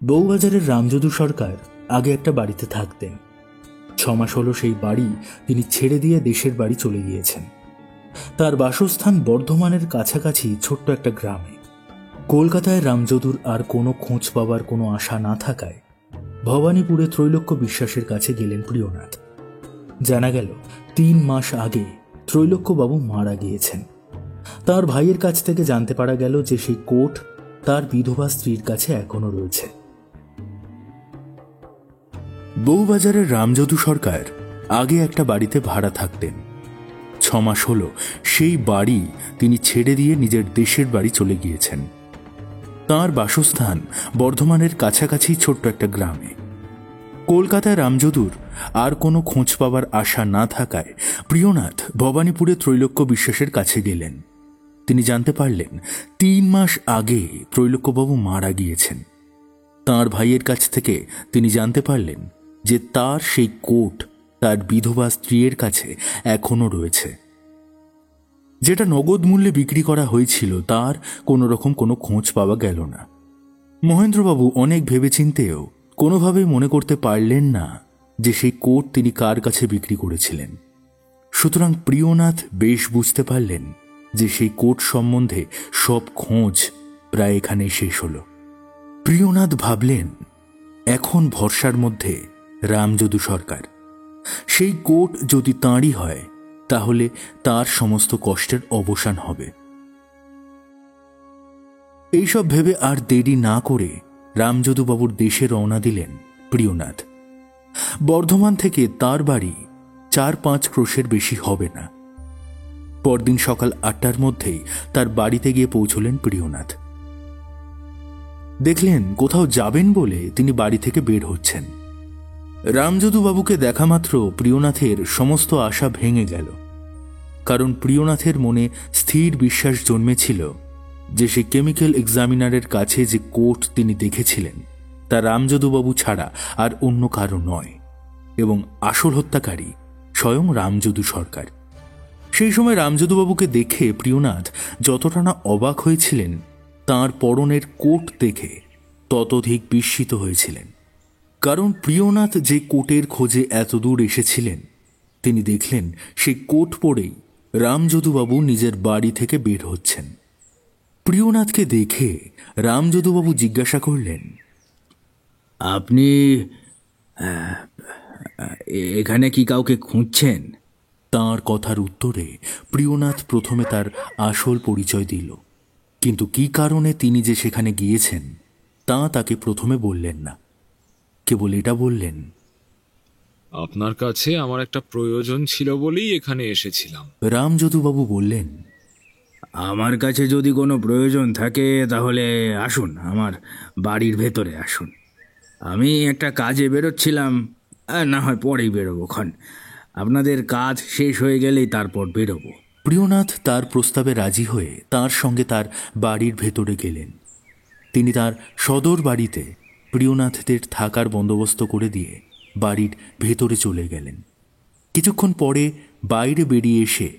বউবাজারের রামযদু সরকার আগে একটা বাড়িতে থাকতেন। 6 মাস হলো সেই বাড়ি তিনি ছেড়ে দিয়ে দেশের বাড়ি চলে গিয়েছেন। তার বাসস্থান বর্ধমানের কাছাকাছি ছোট্ট একটা গ্রামে। কলকাতায় রামযদুর আর কোনো খোঁজ পাবার কোনো আশা না থাকায় ভবানীপুরে ত্রৈলোক্য বিশ্বাসের কাছে গেলেন প্রিয়নাথ। জানা গেল 3 মাস আগে ত্রৈলোক্যবাবু মারা গিয়েছেন। তার ভাইয়ের কাছ থেকে জানতে পারা গেল যে সেই কোট তার বিধবা স্ত্রীর কাছে এখনো রয়েছে। বউবাজারের রামযদু সরকার আগে একটা বাড়িতে ভাড়া থাকতেন। 6 মাস হলো সেই বাড়ি তিনি ছেড়ে দিয়ে নিজের দেশের বাড়ি চলে গিয়েছেন। তার বাসস্থান বর্ধমানের কাছাকাছি ছোট্ট একটা গ্রামে। কলকাতায় রামযদুর আর কোনো খোঁজ পাবার আশা না থাকায় প্রিয়নাথ ভবানীপুরে ত্রৈলোক্য বিশ্বাসের কাছে গেলেন। তিনি জানতে পারলেন 3 মাস আগে ত্রৈলোক্যবাবু মারা গিয়েছেন। তার ভাইয়ের কাছ থেকে তিনি জানতে পারলেন যে তার সেই কোট তার বিধবা স্ত্রীর কাছে এখনো রয়েছে। যেটা নগদ মূল্যে বিক্রি করা হয়েছিল তার কোনো রকম কোনো খোঁজ পাওয়া গেল না। মহেন্দ্রবাবু অনেক ভেবেচিন্তেও কোনোভাবেই মনে করতে পারলেন না যে সেই কোট তিনি কার কাছে বিক্রি করেছিলেন। সুতরাং প্রিয়নাথ বেশ বুঝতে পারলেন যে সেই কোট সম্বন্ধে সব খোঁজ প্রায় এখানেই শেষ হল। প্রিয়নাথ ভাবলেন এখন ভরসার মধ্যে রামযদু সরকার। সেই কোট যদি তাঁরই হয় তাহলে তার সমস্ত কষ্টের অবসান হবে। এইসব ভেবে আর দেরি না করে রামযদুবাবুর দেশে রওনা দিলেন প্রিয়নাথ। বর্ধমান থেকে তার বাড়ি 4-5 ক্রোশের বেশি হবে না। পরদিন সকাল 8টার মধ্যেই তার বাড়িতে গিয়ে পৌঁছলেন প্রিয়নাথ। দেখলেন কোথাও যাবেন বলে তিনি বাড়ি থেকে বের হচ্ছেন। রামযদুবাবুকে দেখা মাত্র প্রিয়নাথের সমস্ত আশা ভেঙে গেল, কারণ প্রিয়নাথের মনে স্থির বিশ্বাস জন্মেছিল যে সে কেমিক্যাল এক্সামিনারের কাছে যে কোট তিনি দেখেছিলেন তা রামযদুবাবু ছাড়া আর অন্য কারো নয়, এবং আসল হত্যাকারী স্বয়ং রামযদু সরকার। সেই সময় রামযদুবাবুকে দেখে প্রিয়নাথ যতটা না অবাক হয়েছিলেন, তাঁর পরনের কোট দেখে ততোধিক বিস্মিত হয়েছিলেন। কারণ প্রিয়নাথ যে কোটের খোঁজে এতদূর এসেছিলেন, তিনি দেখলেন সেই কোট পরেই রামযদুবাবু নিজের বাড়ি থেকে বের হচ্ছেন। প্রিয়নাথকে দেখে রামযদুবাবু জিজ্ঞাসা করলেন, আপনি এখানে কি কাউকে খুঁজছেন? তাঁর কথার উত্তরে প্রিয়নাথ প্রথমে তার আসল পরিচয় দিল, কিন্তু কি কারণে তিনি যে সেখানে গিয়েছেন তা তাকে প্রথমে বললেন না। কেবল এটা বললেন, আপনার কাছে আমার একটা প্রয়োজন ছিল বলেই এখানে এসেছিলাম। রামযদুবাবু বললেন, আমার কাছে যদি কোনো প্রয়োজন থাকে তাহলে আসুন, আমার বাড়ির ভেতরে আসুন। আমি একটা কাজে বেরোচ্ছিলাম, না হয় পরেই বেরোবো ক্ষণ। আপনাদের কাজ শেষ হয়ে গেলেই তারপর বেরোবো। প্রিয়নাথ তার প্রস্তাবে রাজি হয়ে তার সঙ্গে তার বাড়ির ভেতরে গেলেন। তিনি তার সদর বাড়িতে প্রিয়নাথদের থাকার বন্দোবস্ত করে দিয়ে বাড়ির ভেতরে চলে গেলেন। কিছুক্ষণ পরে বাইরে বেরিয়ে এসে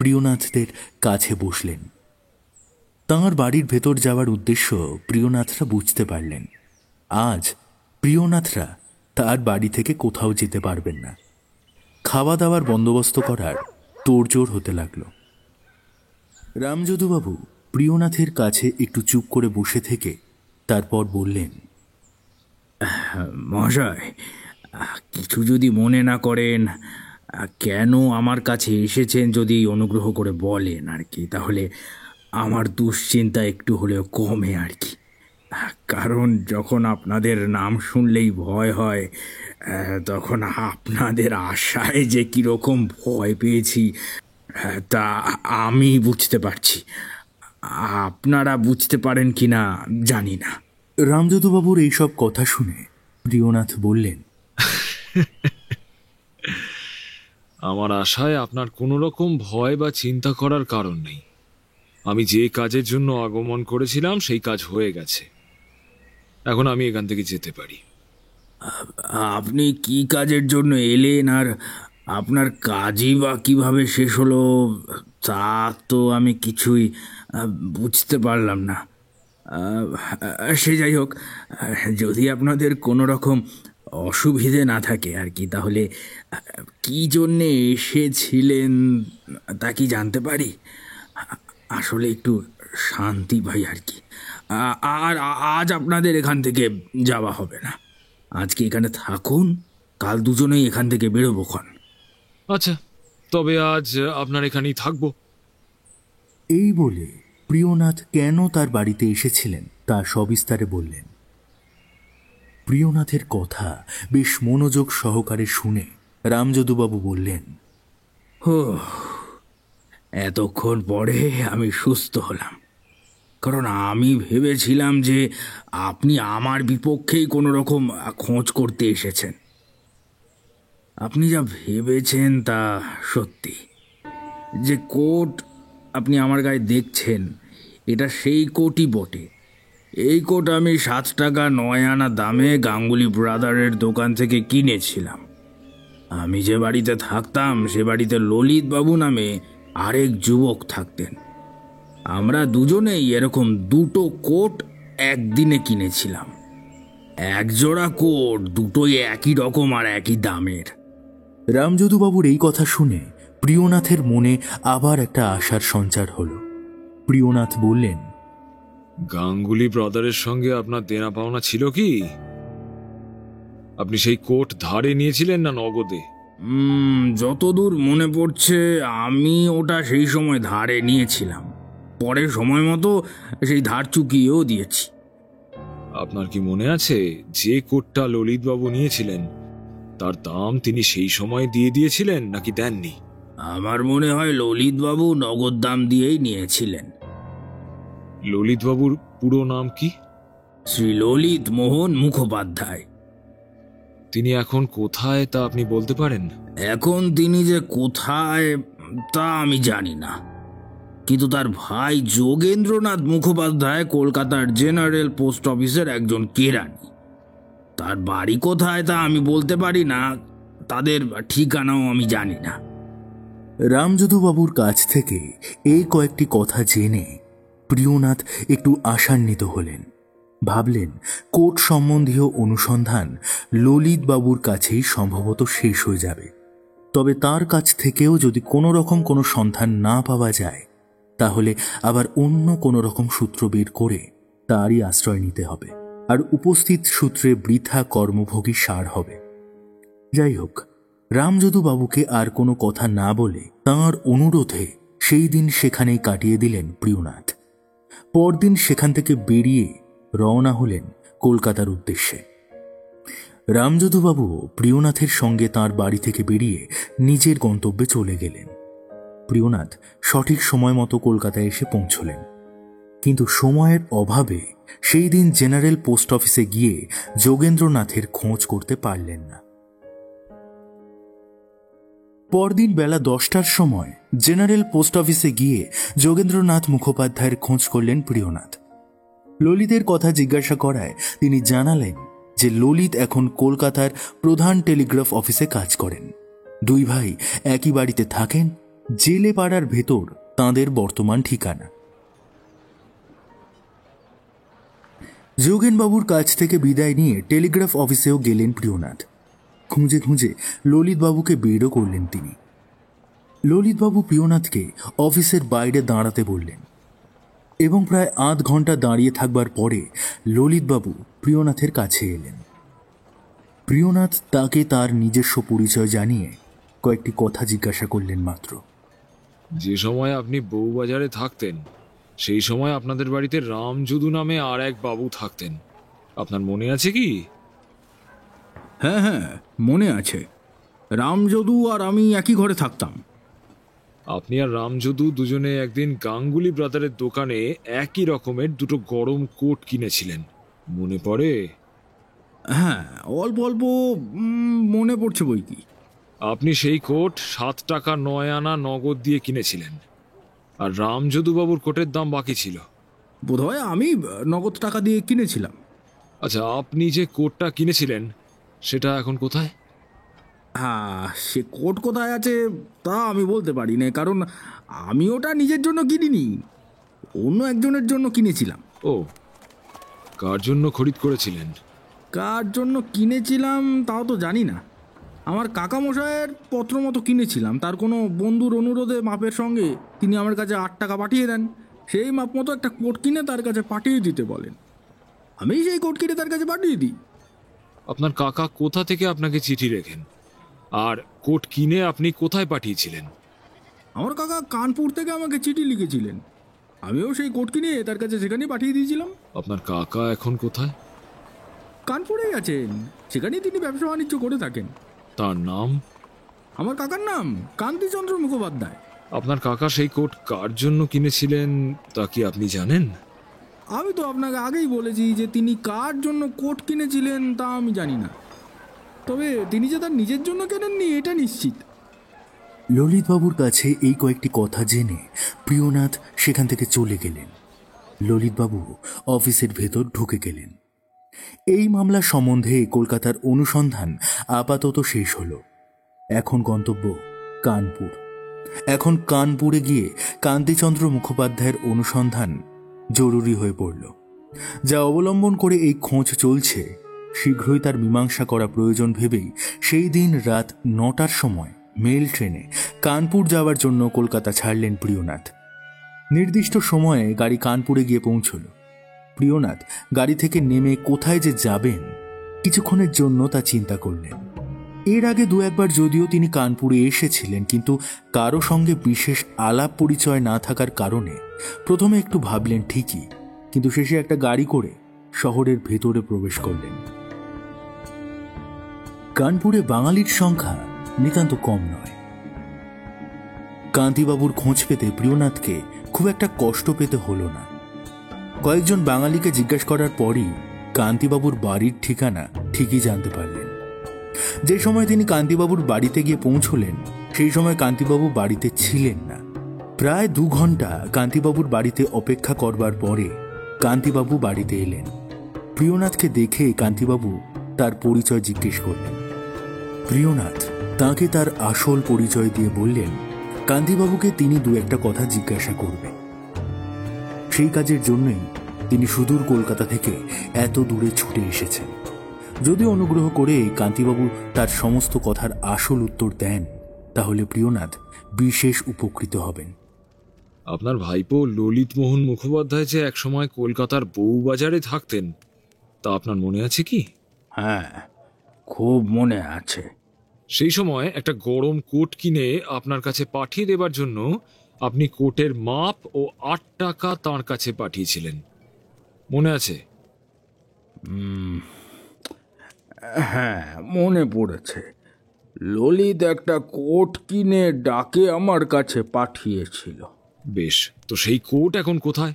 প্রিয়নাথদের কাছে বসলেন। তাঁর বাড়ির ভেতর যাওয়ার উদ্দেশ্য প্রিয়নাথরা বুঝতে পারলেন। আজ প্রিয়নাথরা তার বাড়ি থেকে কোথাও যেতে পারবেন না। খাওয়া দাওয়ার বন্দোবস্ত করার তোড়জোড় হতে লাগলো। রামযদুবাবু প্রিয়নাথের কাছে একটু চুপ করে বসে থেকে তারপর বললেন, মহাশয়, কিছু যদি মনে না করেন, কেন আমার কাছে এসেছেন যদি অনুগ্রহ করে বলেন আর কি, তাহলে আমার দুশ্চিন্তা একটু হলেও কমে আর কি। কারণ যখন আপনাদের নাম শুনলেই ভয় হয়, তখন আপনাদের আশায় যে কীরকম ভয় পেয়েছি তা আমি বুঝতে পারছি। আপনারা বুঝতে পারেন কি না জানি না। রামযদুবাবুর এইসব কথা শুনে প্রিয়নাথ বললেন, আমার আশায় আপনার কোনো রকম ভয় বা চিন্তা করার কারণ নেই। আমি যে কাজের জন্য আগমন করেছিলাম সেই কাজ হয়ে গেছে। এখন আমি এখান থেকে যেতে পারি। আপনি কি কাজের জন্য এলেন আর আপনার কাজই বা কিভাবে শেষ হলো তা তো আমি কিছুই বুঝতে পারলাম না। সে যাই হোক, যদি আপনাদের কোনো রকম অসুবিধে না থাকে আর কি, তাহলে কি জন্যে এসেছিলেন তা কি জানতে পারি? আসলে একটু শান্তি পাই আর কি। আর আজ আপনাদের এখান থেকে যাওয়া হবে না। আজকে এখানে থাকুন, কাল দুজনেই এখান থেকে বেরোবো ক্ষণ। আচ্ছা, তবে আজ আপনার এখানেই থাকবো। এই বলে প্রিয়নাথ কেন তার বাড়িতে এসেছিলেন তা সবিস্তারে বললেন। প্রিয়নাথের কথা বেশ মনোযোগ সহকারে শুনে রামযদুবাবু বললেন, এতক্ষণ পরে আমি সুস্থ হলাম। কারণ আমি ভেবেছিলাম যে আপনি আমার বিপক্ষেই কোনো রকম খোঁজ করতে এসেছেন। আপনি যা ভেবেছেন তা সত্যি। যে কোট আপনি আমার গায়ে দেখছেন, এটা সেই কোটই বটে। এই কোট আমি 7 টাকা 9 আনা দামে গাঙ্গুলি ব্রাদারের দোকান থেকে কিনেছিলাম। আমি যে বাড়িতে থাকতাম সে বাড়িতে ললিত বাবু নামে আরেক যুবক থাকতেন। আমরা দুজনেই এরকম 2টো কোট একদিনে কিনেছিলাম। এক জোড়া কোট, দুটোই একই রকম আর একই দামের। রামযদুবাবুর এই কথা শুনে প্রিয়নাথের মনে আবার একটা আশার সঞ্চার হলো। প্রিয়নাথ বললেন, গাঙ্গুলি ব্রাদারের সঙ্গে আপনার দেনা পাওনা ছিল কি? আপনি সেই কোট ধারে নিয়েছিলেন না নগদে? যতদূর মনে পড়ছে আমি ওটা সেই সময় ধারে নিয়েছিলাম। পরে সময় মতো সেই ধার চুকিয়েও দিয়েছি। আপনার কি মনে আছে যে কোটটা ললিতবাবু নিয়েছিলেন তার দাম তিনি সেই সময় দিয়ে দিয়েছিলেন নাকি দেননি? আমার মনে হয় ললিতবাবু নগদ দাম দিয়েই নিয়েছিলেন। ললিতবাবুর পুরো নাম কি? শ্রী ললিত মোহন মুখোপাধ্যায়। তিনি এখন কোথায় তা আপনি বলতে পারেন? এখন তিনি যে কোথায় তা আমি জানি না, কিন্তু তার ভাই যোগেন্দ্রনাথ মুখোপাধ্যায় কলকাতার জেনারেল পোস্ট অফিসের একজন কেরানি। তার বাড়ি কোথায় তা আমি বলতে পারি না, তাদের ঠিকানাও আমি জানি না। রামযদুবাবুর কাছ থেকে এই কয়েকটি কথা জেনে প্রিয়নাথ একটু আশান্বিত হলেন। ভাবলেন কোট সম্বন্ধীয় অনুসন্ধান ললিতবাবুর কাছেই সম্ভবত শেষ হয়ে যাবে। তবে তার কাছ থেকেও যদি কোনো রকম কোনো সন্ধান না পাওয়া যায়, তাহলে আবার অন্য কোনো রকম সূত্র বের করে তারই আশ্রয় নিতে হবে, আর উপস্থিত সূত্রে বৃথা কর্মভোগী সার হবে। যাই হোক, রামযদুবাবুকে আর কোনো কথা না বলে তাঁর অনুরোধে সেই দিন সেখানেই কাটিয়ে দিলেন প্রিয়নাথ। পরদিন সেখান থেকে বেরিয়ে রওনা হলেন কলকাতার উদ্দেশ্যে। রামযদুবাবু প্রিয়নাথের সঙ্গে তাঁর বাড়ি থেকে বেরিয়ে নিজের গন্তব্যে চলে গেলেন। প্রিয়নাথ সঠিক সময় মতো কলকাতায় এসে পৌঁছলেন, কিন্তু সময়ের অভাবে সেই দিন জেনারেল পোস্ট অফিসে গিয়ে যোগেন্দ্রনাথের খোঁজ করতে পারলেন না। পরদিন বেলা 10টার সময় জেনারেল পোস্ট অফিসে গিয়ে যোগেন্দ্রনাথ মুখোপাধ্যায়ের খোঁজ করলেন প্রিয়নাথ। ললিতের কথা জিজ্ঞাসা করায় তিনি জানালেন যে ললিত এখন কলকাতার প্রধান টেলিগ্রাফ অফিসে কাজ করেন। দুই ভাই একই বাড়িতে থাকেন, জেলে পাড়ার ভেতর তাঁদের বর্তমান ঠিকানা। যোগেনবাবুর কাছ থেকে বিদায় নিয়ে টেলিগ্রাফ অফিসেও গেলেন প্রিয়নাথ। খুঁজে খুঁজে ললিতবাবুকে বেরও করলেন তিনি। ললিতবাবু প্রিয়নাথকে অফিসের বাইরে দাঁড়াতে বললেন এবং প্রায় আধ ঘন্টা দাঁড়িয়ে থাকবার পরে ললিতবাবু প্রিয়নাথের কাছে এলেন। প্রিয়নাথ তাকে তার নিজস্ব পরিচয় জানিয়ে কয়েকটি কথা জিজ্ঞাসা করলেন মাত্র। যে সময় আপনি বউবাজারে থাকতেন সেই সময় আপনাদের বাড়িতে রামযদু নামে আর এক বাবু থাকতেন, আপনার মনে আছে কি? হ্যাঁ হ্যাঁ, মনে আছে। রামযদু আর আমি একই ঘরে থাকতাম। আপনি আর রামযদু দুজনে একদিন গাঙ্গুলি ব্রাদারের দোকানে একই রকমের দুটো গরম কোট কিনেছিলেন, মনে পড়ে? হ্যাঁ, অল্প অল্প মনে পড়ছে বই কি। আপনি সেই কোট 7 টাকা 9 আনা নগদ দিয়ে কিনেছিলেন, আর রামযদু বাবুর কোটের দাম বাকি ছিল। বোধহয় আমি নগদ টাকা দিয়ে কিনেছিলাম। আচ্ছা, আপনি যে কোটটা কিনেছিলেন সেটা এখন কোথায়? হ্যাঁ, সে কোট কোথায় আছে তা আমি বলতে পারি না, কারণ আমি ওটা নিজের জন্য কিনিনি, অন্য একজনের জন্য কিনেছিলাম। ও, কার জন্য খরিদ করেছিলেন? কার জন্য কিনেছিলাম তাও তো জানি না। আমার কাকামশায়ের পত্র মতো কিনেছিলাম। তার কোনো বন্ধুর অনুরোধে মাপের সঙ্গে তিনি আমার কাছে 8 টাকা পাঠিয়ে দেন। সেই মাপ মতো একটা কোট কিনে তার কাছে পাঠিয়ে দিতে বলেন। আমি সেই কোট কিনে তার কাছে পাঠিয়ে দিই। আপনার কাকা কোথা থেকে আপনাকে চিঠি লেখেন, আর কোট কিনে আপনি কোথায় পাঠিয়েছিলেন? আমার কাকা কানপুর থেকে আমাকে চিঠি লিখেছিলেন, আমিও সেই কোট কিনে তার কাছে সেখানে পাঠিয়ে দিয়েছিলাম। আপনার কাকা এখন কোথায়? কানপুরেই আছেন, সেখানেই তিনি ব্যবসা বাণিজ্য করে থাকেন। তার নাম? আমার কাকার নাম কান্তিচন্দ্র মুখোপাধ্যায়। আপনার কাকা সেই কোট কার জন্য কিনেছিলেন তা কি আপনি জানেন? আমি তো আপনাকে আগেই বলেছি যে তিনি কার জন্য কোট কিনেছিলেন তা আমি জানি না, তবে তিনি যে তার নিজের জন্য কেনেননি এটা নিশ্চিত। ললিতবাবুর কাছে এই কয়েকটি কথা জেনে প্রিয়নাথ সেখান থেকে চলে গেলেন। ললিতবাবু অফিসের ভেতর ঢুকে গেলেন। এই মামলা সম্বন্ধে কলকাতার অনুসন্ধান আপাতত শেষ হলো। এখন গন্তব্য কানপুর। এখন কানপুরে গিয়ে কান্তিচন্দ্র মুখোপাধ্যায়ের অনুসন্ধান জরুরি হয়ে পড়ল। যা অবলম্বন করে এই খোঁজ চলছে, শীঘ্রই তার মীমাংসা করা প্রয়োজন ভেবেই সেই দিন রাত 9টার সময় মেল ট্রেনে কানপুর যাওয়ার জন্য কলকাতা ছাড়লেন প্রিয়নাথ। নির্দিষ্ট সময়ে গাড়ি কানপুরে গিয়ে পৌঁছল। প্রিয়নাথ গাড়ি থেকে নেমে কোথায় যে যাবেন কিছুক্ষণের জন্য তা চিন্তা করলেন। এর আগে 2-1 বার যদিও তিনি কানপুরে এসেছিলেন, কিন্তু কারো সঙ্গে বিশেষ আলাপ পরিচয় না থাকার কারণে প্রথমে একটু ভাবলেন ঠিকই, কিন্তু শেষে একটা গাড়ি করে শহরের ভেতরে প্রবেশ করলেন। কানপুরে বাঙালির সংখ্যা নিতান্ত কম নয়। কান্তিবাবুর খোঁজ পেতে প্রিয়নাথকে খুব একটা কষ্ট পেতে হলো না। কয়েকজন বাঙালিকে জিজ্ঞাসা করার পরই কান্তিবাবুর বাড়ির ঠিকানা ঠিকই জানতে পারলেন। যে সময় তিনি কান্তিবাবুর বাড়িতে গিয়ে পৌঁছলেন সেই সময় কান্তিবাবু বাড়িতে ছিলেন না। প্রায় 2 ঘন্টা কান্তিবাবুর বাড়িতে অপেক্ষা করবার পরে কান্তিবাবু বাড়িতে এলেন। প্রিয়নাথকে দেখে কান্তিবাবু তার পরিচয় জিজ্ঞেস করলেন। প্রিয়নাথ তাকে তার আসল পরিচয় দিয়ে বললেন কান্তিবাবুকে তিনি 2-1টা কথা জিজ্ঞাসা করবেন। সেই কাজের জন্যই তিনি সুদূর কলকাতা থেকে এত দূরে ছুটে এসেছেন। যদি অনুগ্রহ করে কান্তিবাবু তার সমস্ত কথার আসল উত্তর দেন তাহলে প্রিয়নাথ বিশেষ উপকৃত হবেন। আপনার ভাইপো ললিতমোহন মুখোপাধ্যায় যে একসময় কলকাতার বউবাজারে থাকতেন তা আপনার মনে আছে কি? হ্যাঁ, খুব মনে আছে। সেই সময় একটা গরম কোট কিনে আপনার কাছে পাঠিয়ে দেবার জন্য আপনি কোটের মাপ ও 8 টাকা তাঁর কাছে পাঠিয়েছিলেন, মনে আছে? হ্যাঁ, মনে পড়েছে। ললিত একটা কোট কিনে ডাকে আমার কাছে পাঠিয়েছিল। বেশ, তো সেই কোট এখন কোথায়?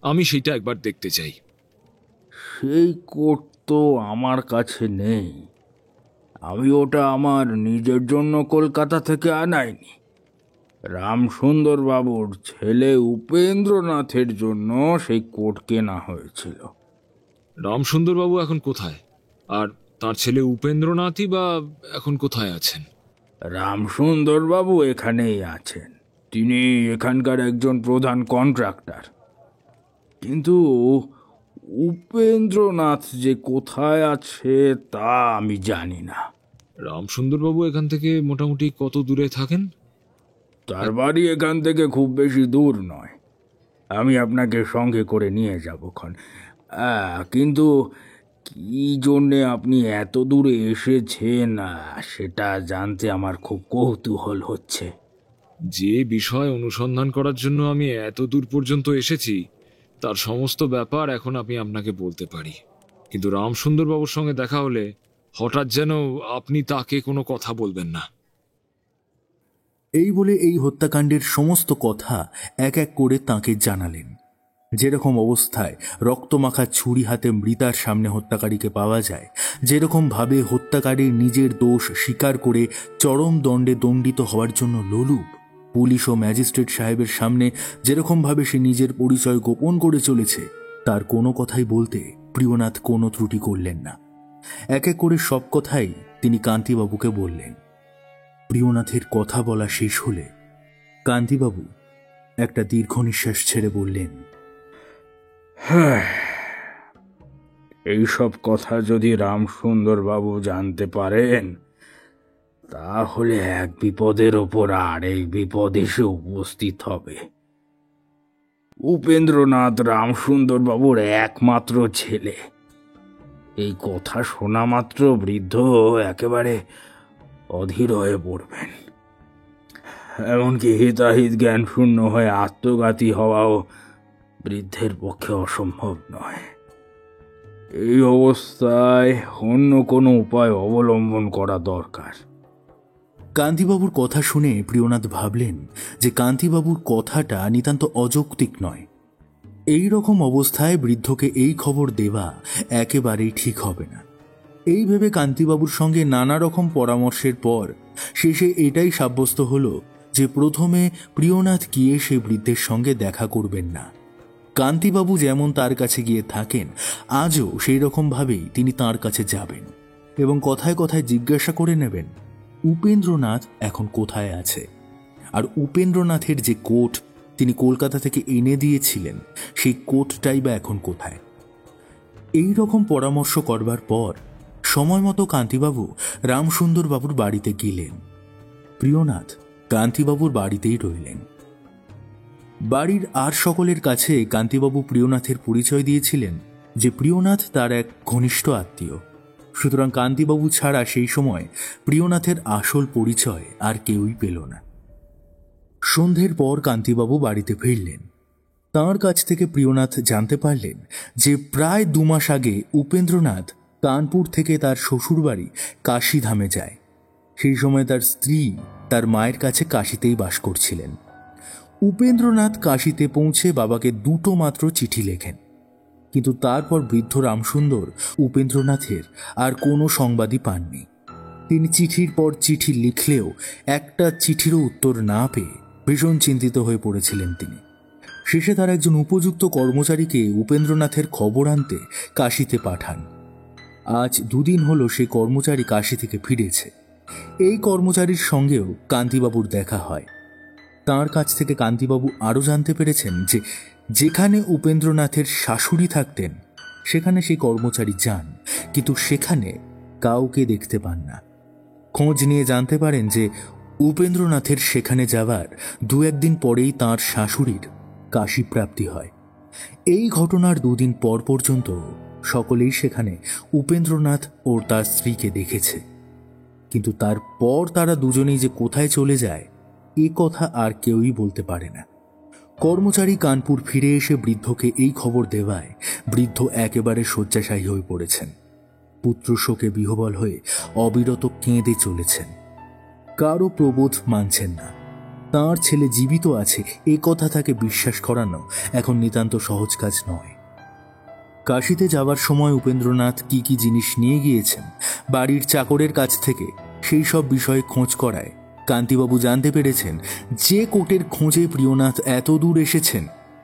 আমি সেইটা একবার দেখতে চাই। সেই কোট তো আমার কাছে নেই। আমি ওটা আমার নিজের জন্য কলকাতা থেকে আনাইনি। রামসুন্দর বাবুর ছেলে উপেন্দ্রনাথের জন্য সেই কোট কেনা হয়েছিল। রামসুন্দরবাবু এখন কোথায়, আর তার ছেলে উপেন্দ্রনাথই বা এখন কোথায় আছেন? রামসুন্দর বাবু এখানেই আছেন। তিনি এখানকার একজন প্রধান কন্ট্রাক্টর। কিন্তু উপেন্দ্রনাথ যে কোথায় আছে তা আমি জানি না। রামসুন্দরবাবু এখান থেকে মোটামুটি কত দূরে থাকেন? তার বাড়ি এখান থেকে খুব বেশি দূর নয়। আমি আপনাকে সঙ্গে করে নিয়ে যাবক্ষণ। কিন্তু কি জন্যে আপনি এত দূরে এসেছেন সেটা জানতে আমার খুব কৌতূহল হচ্ছে। যে বিষয় অনুসন্ধান করার জন্য আমি এত দূর পর্যন্ত এসেছি তার সমস্ত ব্যাপার এখন আমি আপনাকে বলতে পারি, কিন্তু রামসুন্দরবাবুর সঙ্গে দেখা হলে হঠাৎ যেন আপনি তাকে কোনো কথা বলবেন না। এই বলে এই হত্যাকাণ্ডের সমস্ত কথা এক এক করে তাঁকে জানালেন। যেরকম অবস্থায় রক্তমাখা ছুরি হাতে মৃতার সামনে হত্যাকারীকে পাওয়া যায়, যেরকম ভাবে হত্যাকারীর নিজের দোষ স্বীকার করে চরম দণ্ডে দণ্ডিত হওয়ার জন্য লোলুপ, পুলিশ ও ম্যাজিস্ট্রেট সাহেবের সামনে যেরকম ভাবে সে নিজের পরিচয় গোপন করে চলেছে, তার কোনো কথাই বলতে প্রিয়নাথ কোনো ত্রুটি করলেন না। এক এক করে সব কথাই তিনি কান্তিবাবুকে বললেন। প্রিয়নাথের কথা বলা শেষ হলে কান্তিবাবু একটা দীর্ঘ নিঃশ্বাস ছেড়ে বললেন, এইসব কথা যদি রামসুন্দর বাবু জানতে পারেন তাহলে এক বিপদের ওপর আরেক বিপদ এসে উপস্থিত হবে। উপেন্দ্রনাথ রামসুন্দর বাবুর একমাত্র ছেলে। এই কথা শোনা মাত্র বৃদ্ধ একেবারে অধীর হয়ে পড়বেন। এমনকি হিতাহিত জ্ঞান শূন্য হয়ে আত্মঘাতী হওয়াও বৃদ্ধের পক্ষে অসম্ভব নয়। এই অবস্থায় অন্য কোনো উপায় অবলম্বন করা দরকার। কান্তিবাবুর কথা শুনে প্রিয়নাথ ভাবলেন যে কান্তিবাবুর কথাটা নিতান্ত অযৌক্তিক নয়। এই রকম অবস্থায় বৃদ্ধকে এই খবর দেওয়া একেবারেই ঠিক হবে না। এই ভেবে কান্তিবাবুর সঙ্গে নানা রকম পরামর্শের পর শেষে এটাই সাব্যস্ত হলো যে প্রথমে প্রিয়নাথ গিয়ে সে বৃদ্ধের সঙ্গে দেখা করবেন না। কান্তিবাবু যেমন তার কাছে গিয়ে থাকেন, আজও সেই রকমভাবেই তিনি তার কাছে যাবেন এবং কথায় কথায় জিজ্ঞাসা করে নেবেন উপেন্দ্রনাথ এখন কোথায় আছে, আর উপেন্দ্রনাথের যে কোট তিনি কলকাতা থেকে এনে দিয়েছিলেন সেই কোটটাই বা এখন কোথায়। এই রকম পরামর্শ করবার পর সময় মতো কান্তিবাবু রামসুন্দর বাবুর বাড়িতে গেলেন। প্রিয়নাথ কান্তিবাবুর বাড়িতেই রইলেন। বাড়ির আর সকলের কাছে কান্তিবাবু প্রিয়নাথের পরিচয় দিয়েছিলেন যে প্রিয়নাথ তার এক ঘনিষ্ঠ আত্মীয়। সুতরাং কান্তিবাবু ছাড়া সেই সময় প্রিয়নাথের আসল পরিচয় আর কেউই পেল না। সন্ধ্যের পর কান্তিবাবু বাড়িতে ফিরলেন। তাঁর কাছ থেকে প্রিয়নাথ জানতে পারলেন যে প্রায় 2 মাস আগে উপেন্দ্রনাথ কানপুর থেকে তার শ্বশুরবাড়ি কাশীধামে যায়। সেই সময় তার স্ত্রী তার মায়ের কাছে কাশীতেই বাস করছিলেন। উপেন্দ্রনাথ কাশীতে পৌঁছে বাবাকে 2টো মাত্র চিঠি লেখেন, কিন্তু তারপর বৃদ্ধ রামসুন্দর উপেন্দ্রনাথের আর কোনো সংবাদই পাননি। তিনি চিঠির পর চিঠি লিখলেও একটা চিঠিরও উত্তর না পেয়ে ভীষণ চিন্তিত হয়ে পড়েছিলেন তিনি। শেষে তার একজন উপযুক্ত কর্মচারীকে উপেন্দ্রনাথের খবর আনতে কাশীতে পাঠান। আজ 2 দিন হলো সে কর্মচারী কাশী থেকে ফিরেছে। এই কর্মচারীর সঙ্গেও কান্তিবাবুর দেখা হয়। তাঁর কাছ থেকে কান্তিবাবু আরও জানতে পেরেছেন যে যেখানে উপেন্দ্রনাথের শাশুড়ি থাকতেন সেখানে সেই কর্মচারী যান, কিন্তু সেখানে কাউকে দেখতে পান না। খোঁজ নিয়ে জানতে পারেন যে উপেন্দ্রনাথের সেখানে যাওয়ার 2-1 দিন পরেই তাঁর শাশুড়ির কাশী প্রাপ্তি হয়। এই ঘটনার 2 দিন পর পর্যন্ত সকলেই সেখানে উপেন্দ্রনাথ ও তার স্ত্রীকে দেখেছে, কিন্তু তারপর তারা দুজনেই যে কোথায় চলে যায় এ কথা আর কেউই বলতে পারে না। কর্মচারী কানপুর ফিরে এসে বৃদ্ধকে এই খবর দেওয়ায় বৃদ্ধ একেবারে শয্যাশায়ী হয়ে পড়েছেন। পুত্র শোকে বিহ্বল হয়ে অবিরত কেঁদে চলেছেন। কারো প্রবোধ মানছেন না। তাঁর ছেলে জীবিত আছে এ কথা তাকে বিশ্বাস করানো এখন নিতান্ত সহজ কাজ নয়। কাশীতে যাওয়ার সময় উপেন্দ্রনাথ কি কি জিনিস নিয়ে গিয়েছেন বাড়ির চাকরের কাছ থেকে সেই সব বিষয়ে খোঁজ করায় কান্তিবাবু জানতে পেরেছেন যে কোটের খোঁজে প্রিয়নাথ এত দূর এসেছেন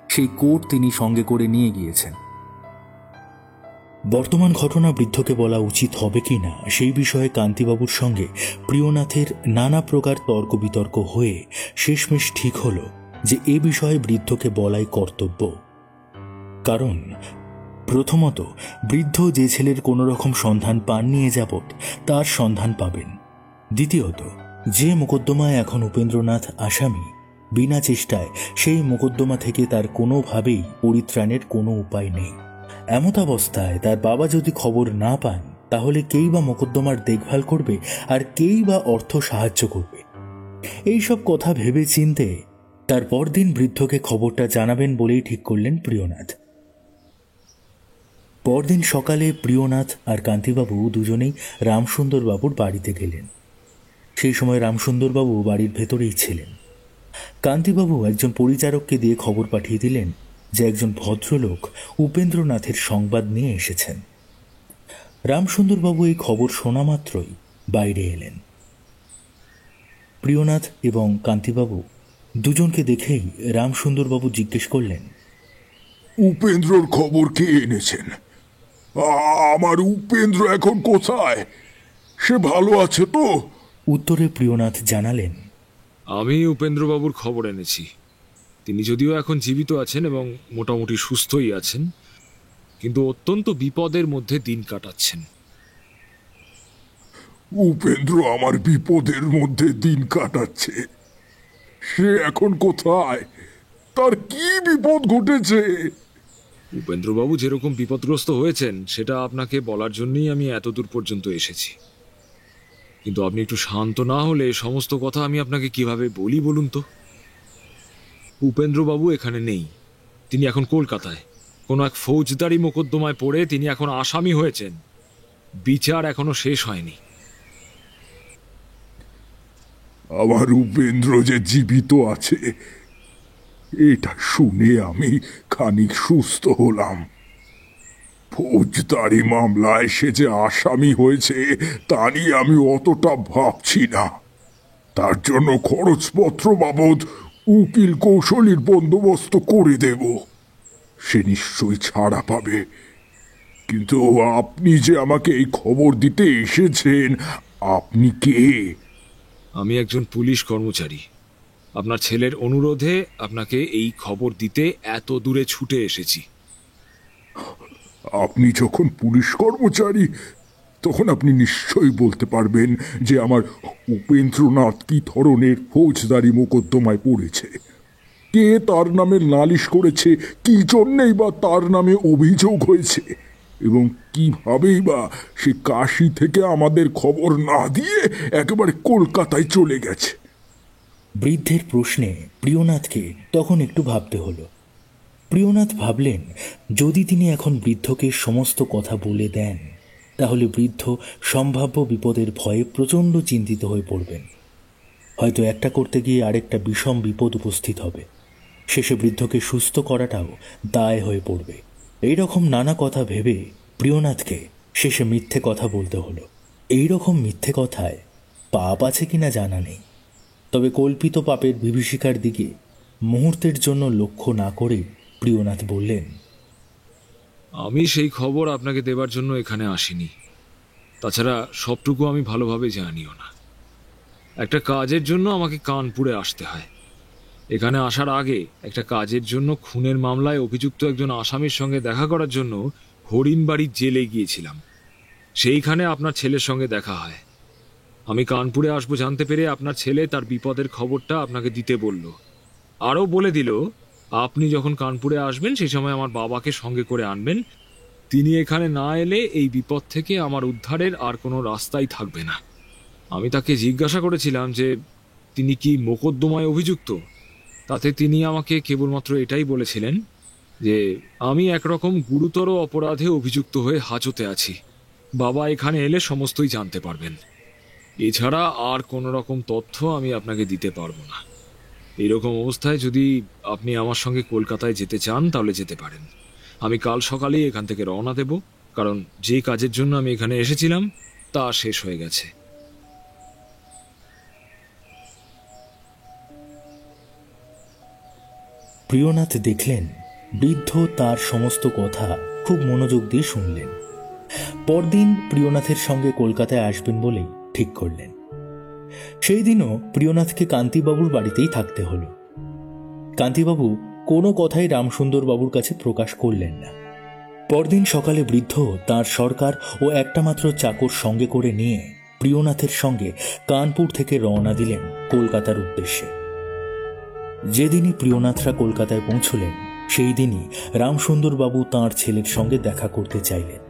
সেই কোট তিনি সঙ্গে করে নিয়ে গিয়েছেন। বর্তমান ঘটনা বৃদ্ধকে বলা উচিত হবে কি না সেই বিষয়ে কান্তিবাবুর সঙ্গে প্রিয়নাথের নানা প্রকার তর্ক বিতর্ক হয়ে শেষমেশ ঠিক হল যে এ বিষয়ে বৃদ্ধকে বলাই কর্তব্য। কারণ প্রথমত, বৃদ্ধ যে ছেলের কোনো রকম সন্ধান পাননি এ যাবৎ তার সন্ধান পাবেন। দ্বিতীয়ত, যে মোকদ্দমায় এখন উপেন্দ্রনাথ আসামি, বিনা চেষ্টায় সেই মোকদ্দমা থেকে তার কোনোভাবেই পরিত্রাণের কোনো উপায় নেই। এমতাবস্থায় তার বাবা যদি খবর না পান তাহলে কেই বা মোকদ্দমার দেখভাল করবে আর কেই বা অর্থ সাহায্য করবে। এইসব কথা ভেবে চিনতে তার পরদিন বৃদ্ধকে খবরটা জানাবেন বলেই ঠিক করলেন প্রিয়নাথ। পরদিন সকালে প্রিয়নাথ আর কান্তিবাবু দুজনেই রামসুন্দরবাবুর বাড়িতে গেলেন। সেই সময় রামসুন্দরবাবু বাড়ির ভেতরেই ছিলেন। কান্তিবাবু একজন পরিচারককে দিয়ে খবর পাঠিয়ে দিলেন যে একজন ভদ্রলোক উপেন্দ্রনাথের সংবাদ নিয়ে এসেছেন। রামসুন্দরবাবু এই খবর শোনা মাত্রই বাইরে এলেন। প্রিয়নাথ এবং কান্তিবাবু দুজনকে দেখেই রামসুন্দরবাবু জিজ্ঞেস করলেন, উপেন্দ্রর খবর কে এনেছেন? আমার উপেন্দ্র এখন কোথায়? সে ভালো আছে তো? উত্তরে প্রিয়নাথ জানালেন, আমি উপেন্দ্রবাবুর খবর এনেছি। তিনি যদিও এখন জীবিত আছেন এবং মোটামুটি সুস্থই আছেন, কিন্তু অত্যন্ত বিপদের মধ্যে দিন কাটাচ্ছেন। উপেন্দ্র আমার বিপদের মধ্যে দিন কাটাচ্ছে? সে এখন কোথায়? তার কি বিপদ ঘটেছে? উপেন্দ্রবাবু যেরকম বিপদগ্রস্ত হয়েছেন সেটা আপনাকে বলার জন্যই আমি এতদূর পর্যন্ত এসেছি। কিন্তু আপনি একটু শান্ত না হলে সমস্ত কথা আমি আপনাকে কিভাবে বলি বলুন তো। উপেন্দ্রবাবু এখানে নেই, তিনি এখন কলকাতায় কোনো এক ফৌজদারি মোকদ্দমায় পড়ে তিনি এখন আসামি হয়েছেন। বিচার এখনো শেষ হয়নি। আমার উপেন্দ্র যে জীবিত আছে এটা শুনে আমি খানিক সুস্থ হলাম। ফৌজদারি মামলায় সে যে আসামি হয়েছে তা নিয়ে আমি অতটা ভাবছি না। তার জন্য খরচপত্র বাবদ উকিল কৌশলীর বন্দোবস্ত করে দেব। সে নিশ্চয়ই ছাড়া পাবে। কিন্তু আপনি যে আমাকে এই খবর দিতে এসেছেন, আপনি কে? আমি একজন পুলিশ কর্মচারী। আপনার ছেলের অনুরোধে আপনাকে এই খবর দিতে এত দূরে ছুটে এসেছি। আপনি যখন পুলিশ কর্মচারী তখন আপনি নিশ্চয়ই বলতে পারবেন যে আমার উপেন্দ্রনাথ কি ধরনের ফৌজদারি মোকদ্দমায় পড়েছে, কে তার নামে নালিশ করেছে, কি জন্যেই বা তার নামে অভিযোগ হয়েছে, এবং কিভাবেই বা সে কাশী থেকে আমাদের খবর না দিয়ে একেবারে কলকাতায় চলে গেছে। বৃদ্ধের প্রশ্নে প্রিয়নাথকে তখন একটু ভাবতে হলো। প্রিয়নাথ ভাবলেন, যদি তিনি এখন বৃদ্ধকে সমস্ত কথা বলে দেন তাহলে বৃদ্ধ সম্ভাব্য বিপদের ভয়ে প্রচণ্ড চিন্তিত হয়ে পড়বেন। হয়তো একটা করতে গিয়ে আরেকটা বিষম বিপদ উপস্থিত হবে। শেষে বৃদ্ধকে সুস্থ করাটাও দায় হয়ে পড়বে। এই রকম নানা কথা ভেবে প্রিয়নাথকে শেষে মিথ্যে কথা বলতে হলো। এই রকম মিথ্যে কথায় পাপ আছে কিনা জানা নেই, তবে কল্পিত পাপের বিভীষিকার দিকে মুহূর্তের জন্য লক্ষ্য না করে প্রিয়নাথ বললেন, আমি সেই খবর আপনাকে দেবার জন্য এখানে আসিনি। তাছাড়া সবটুকু আমি ভালোভাবে জানিও না। একটা কাজের জন্য আমাকে কানপুরে আসতে হয়। এখানে আসার আগে একটা কাজের জন্য খুনের মামলায় অভিযুক্ত একজন আসামির সঙ্গে দেখা করার জন্য হরিণবাড়ির জেলে গিয়েছিলাম। সেইখানে আপনার ছেলের সঙ্গে দেখা হয়। আমি কানপুরে আসবো জানতে পেরে আপনার ছেলে তার বিপদের খবরটা আপনাকে দিতে বলল। আরও বলে দিল, আপনি যখন কানপুরে আসবেন সেই সময় আমার বাবাকে সঙ্গে করে আনবেন। তিনি এখানে না এলে এই বিপদ থেকে আমার উদ্ধারের আর কোনো রাস্তাই থাকবে না। আমি তাকে জিজ্ঞাসা করেছিলাম যে তিনি কি মোকদ্দমায় অভিযুক্ত। তাতে তিনি আমাকে কেবলমাত্র এটাই বলেছিলেন যে আমি একরকম গুরুতর অপরাধে অভিযুক্ত হয়ে হাজতে আছি। বাবা এখানে এলে সমস্তই জানতে পারবেন। এছাড়া আর কোনো রকম তথ্য আমি আপনাকে দিতে পারবো না। এইরকম অবস্থায় যদি আপনি আমার সঙ্গে কলকাতায় যেতে চান তাহলে যেতে পারেন। আমি কাল সকালেই এখান থেকে রওনা দেব, কারণ যে কাজের জন্য আমি এখানে এসেছিলাম তা শেষ হয়ে গেছে। প্রিয়নাথ দেখলেন বৃদ্ধ তার সমস্ত কথা খুব মনোযোগ দিয়ে শুনলেন। পরদিন প্রিয়নাথের সঙ্গে কলকাতায় আসবেন বলেই ঠিক করলেন। সেই দিনও প্রিয়নাথকে কান্তিবাবুর বাড়িতেই থাকতে হলো। কান্তিবাবু কোনো কথাই রামসুন্দর বাবুর কাছে প্রকাশ করলেন না। পরদিন সকালে বৃদ্ধ তার সরকার ও একটা মাত্র চাকর সঙ্গে করে নিয়ে প্রিয়নাথের সঙ্গে কানপুর থেকে রওনা দিলেন কলকাতার উদ্দেশ্যে। যেদিনই প্রিয়নাথরা কলকাতায় পৌঁছলেন সেই দিনই রামসুন্দর বাবু তাঁর ছেলের সঙ্গে দেখা করতে চাইলেন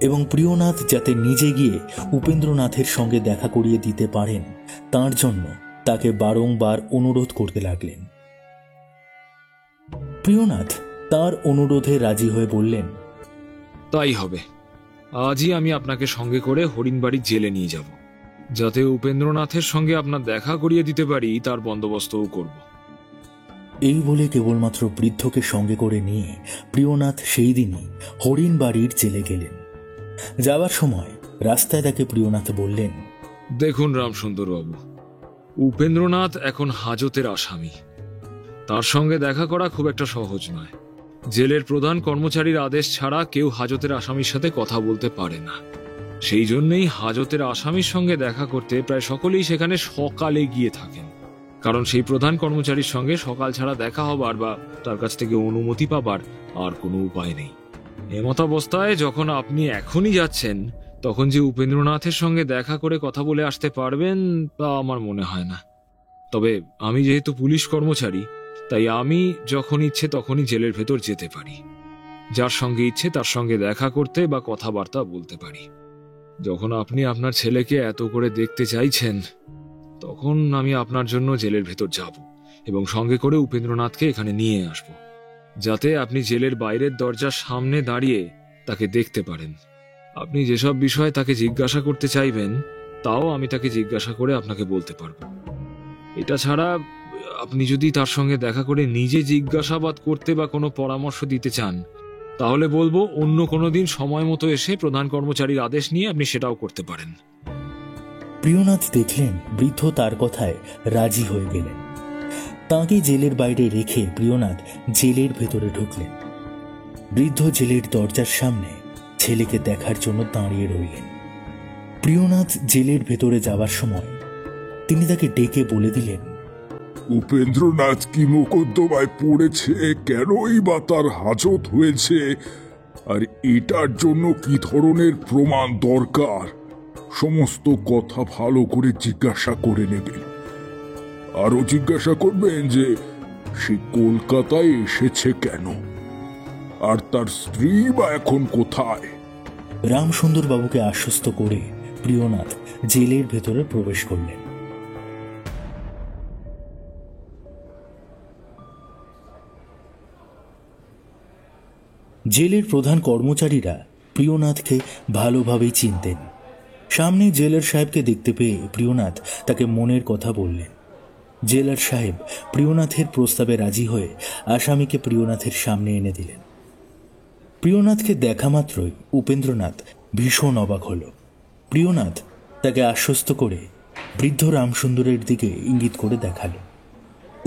এবং প্রিয়নাথ যাতে নিজে গিয়ে উপেন্দ্রনাথের সঙ্গে দেখা করিয়ে দিতে পারেন তার জন্য তাকে বারংবার অনুরোধ করতে লাগলেন। প্রিয়নাথ তার অনুরোধে রাজি হয়ে বললেন, তাই হবে। আজই আমি আপনাকে সঙ্গে করে হরিণবাড়ির জেলে নিয়ে যাব, যাতে উপেন্দ্রনাথের সঙ্গে আপনার দেখা করিয়ে দিতে পারি তার বন্দোবস্তও করব। এই বলে কেবলমাত্র বৃদ্ধকে সঙ্গে করে নিয়ে প্রিয়নাথ সেই দিনই হরিণবাড়ির জেলে গেলেন। যাওয়ার সময় রাস্তায় তাকে প্রিয়নাথ বললেন, দেখুন রামসুন্দরবাবু, উপেন্দ্রনাথ এখন হাজতের আসামি। তার সঙ্গে দেখা করা খুব একটা সহজ নয়। জেলের প্রধান কর্মচারীর আদেশ ছাড়া কেউ হাজতের আসামির সাথে কথা বলতে পারে না। সেই জন্যই হাজতের আসামির সঙ্গে দেখা করতে প্রায় সকলেই সেখানে সকালে গিয়ে থাকেন, কারণ সেই প্রধান কর্মচারীর সঙ্গে সকাল ছাড়া দেখা হবার বা তার কাছ থেকে অনুমতি পাবার আর কোনো উপায় নেই। এমতাবস্থায় যখন আপনি এখনই যাচ্ছেন, তখন যে উপেন্দ্রনাথের সঙ্গে দেখা করে কথা বলে আসতে পারবেন তা আমার মনে হয় না। তবে আমি যেহেতু পুলিশ কর্মচারী, তাই আমি যখন ইচ্ছে তখনই জেলের ভেতর যেতে পারি। যার সঙ্গে ইচ্ছে তার সঙ্গে দেখা করতে বা কথাবার্তা বলতে পারি। যখন আপনি আপনার ছেলেকে এত করে দেখতে চাইছেন, তখন আমি আপনার জন্য জেলের ভেতর যাব এবং সঙ্গে করে উপেন্দ্রনাথকে এখানে নিয়ে আসব, যাতে আপনি জেলের বাইরের দরজার সামনে দাঁড়িয়ে তাকে দেখতে পারেন। আপনি যেসব বিষয়ে তাকে জিজ্ঞাসা করতে চাইবেন তাও আমি তাকে জিজ্ঞাসা করে আপনাকে বলতে পারব। এটা ছাড়া আপনি যদি তার সঙ্গে দেখা করে নিজে জিজ্ঞাসাবাদ করতে বা কোনো পরামর্শ দিতে চান, তাহলে বলবো অন্য কোনো দিন সময় মতো এসে প্রধান কর্মচারীর আদেশ নিয়ে আপনি সেটাও করতে পারেন। প্রিয়নাথ দেখলেন বৃদ্ধ তার কথায় রাজি হয়ে গেলেন। তাঁকে জেলের বাইরে রেখে প্রিয়নাথ জেলের ভেতরে ঢুকলেন। বৃদ্ধ জেলের দরজার সামনে ছেলেকে দেখার জন্য দাঁড়িয়ে রইলেন। প্রিয়নাথ জেলের ভেতরে যাওয়ার সময় তিনি তাকে ডেকে বলে দিলেন, উপেন্দ্রনাথ কি মোকদ্দমায় পড়েছে, কেনই বা তার হাজত হয়েছে, আর এটার জন্য কি ধরনের প্রমাণ দরকার, সমস্ত কথা ভালো করে জিজ্ঞাসা করে নেবেন। আরো জিজ্ঞাসা করবেন যে সে কলকাতায় এসেছে কেন, আর তার স্ত্রী বা এখন কোথায়। রামসুন্দর বাবুকে আশ্বস্ত করে প্রিয়নাথ জেলের ভেতরে প্রবেশ করলেন। জেলের প্রধান কর্মচারীরা প্রিয়নাথকে ভালোভাবেই চিনতেন। সামনে জেলার সাহেবকে দেখতে পেয়ে প্রিয়নাথ তাকে মনের কথা বললেন। জেলার সাহেব প্রিয়নাথের প্রস্তাবে রাজি হয়ে আসামিকে প্রিয়নাথের সামনে এনে দিলেন। প্রিয়নাথকে দেখা মাত্রই উপেন্দ্রনাথ ভীষণ অবাক হল। প্রিয়নাথ তাকে আশ্বস্ত করে বৃদ্ধ রামসুন্দরের দিকে ইঙ্গিত করে দেখালো।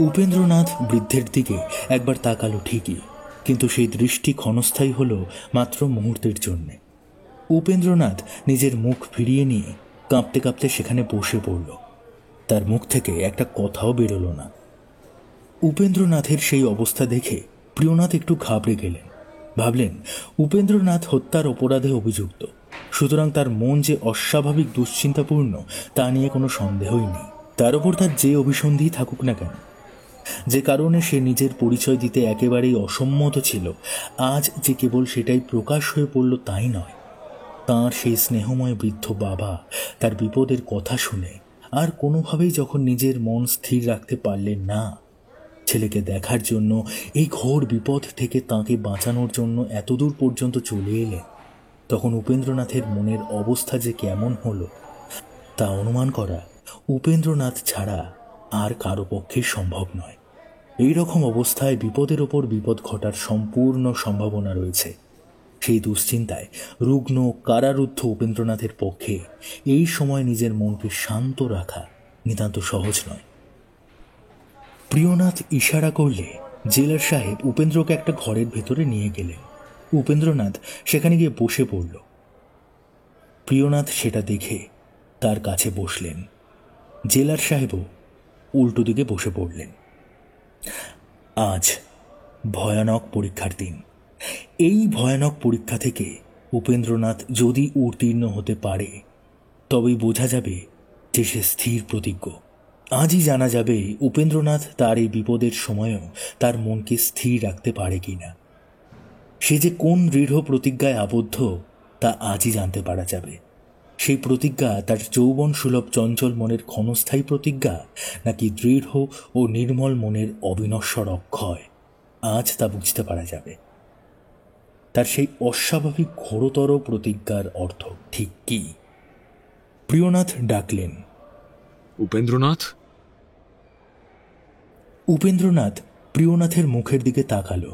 উপেন্দ্রনাথ বৃদ্ধের দিকে একবার তাকালো ঠিকই, কিন্তু সেই দৃষ্টি ক্ষণস্থায়ী হল মাত্র মুহূর্তের জন্যে। উপেন্দ্রনাথ নিজের মুখ ফিরিয়ে নিয়ে কাঁপতে কাঁপতে সেখানে বসে পড়ল। তার মুখ থেকে একটা কথাও বেরোল না। উপেন্দ্রনাথের সেই অবস্থা দেখে প্রিয়নাথ একটু ঘাবড়ে গেলেন। ভাবলেন উপেন্দ্রনাথ হত্যার অপরাধে অভিযুক্ত, সুতরাং তার মন যে অস্বাভাবিক দুশ্চিন্তাপূর্ণ তা নিয়ে কোনো সন্দেহই নেই। তার উপর তার যে অভিসন্ধি থাকুক না কেন, যে কারণে সে নিজের পরিচয় দিতে একেবারেই অসম্মত ছিল, আজ যে কেবল সেটাই প্রকাশ হয়ে পড়ল তাই নয়, তাঁর সেই স্নেহময় বৃদ্ধ বাবা তার বিপদের কথা শুনে আর কোনোভাবেই যখন নিজের মন স্থির রাখতে পারলেন না, ছেলেকে দেখার জন্য এই ঘোর বিপদ থেকে তাঁকে বাঁচানোর জন্য এতদূর পর্যন্ত চলে এলেন, তখন উপেন্দ্রনাথের মনের অবস্থা যে কেমন হলো তা অনুমান করা উপেন্দ্রনাথ ছাড়া আর কারো পক্ষে সম্ভব নয়। এই রকম অবস্থায় বিপদের ওপর বিপদ ঘটার সম্পূর্ণ সম্ভাবনা রয়েছে। সেই দুশ্চিন্তায় রুগ্ন কারারুদ্ধ উপেন্দ্রনাথের পক্ষে এই সময় নিজের মনকে শান্ত রাখা নিতান্ত সহজ নয়। প্রিয়নাথ ইশারা করলে জেলার সাহেব উপেন্দ্রকে একটা ঘরের ভেতরে নিয়ে গেলেন। উপেন্দ্রনাথ সেখানে গিয়ে বসে পড়ল। প্রিয়নাথ সেটা দেখে তার কাছে বসলেন। জেলার সাহেবও উল্টো দিকে বসে পড়লেন। আজ ভয়ানক পরীক্ষার দিন। এই ভয়ানক পরীক্ষা থেকে উপেন্দ্রনাথ যদি উত্তীর্ণ হতে পারে তবেই বোঝা যাবে যে সে স্থির প্রতিজ্ঞ। আজই জানা যাবে উপেন্দ্রনাথ তার এই বিপদের সময়ও তার মনকে স্থির রাখতে পারে কিনা। সে যে কোন দৃঢ় প্রতিজ্ঞায় আবদ্ধ তা আজই জানতে পারা যাবে। সেই প্রতিজ্ঞা তার যৌবন সুলভ চঞ্চল মনের ক্ষণস্থায়ী প্রতিজ্ঞা, নাকি দৃঢ় ও নির্মল মনের অবিনশ্বর অক্ষয়, আজ তা বুঝতে পারা যাবে। তার সেই অস্বাভাবিক ঘোরতর প্রতিজ্ঞার অর্থ ঠিক কি? প্রিয়নাথ ডাকলেন, উপেন্দ্রনাথ। উপেন্দ্রনাথ প্রিয়নাথের মুখের দিকে তাকালো।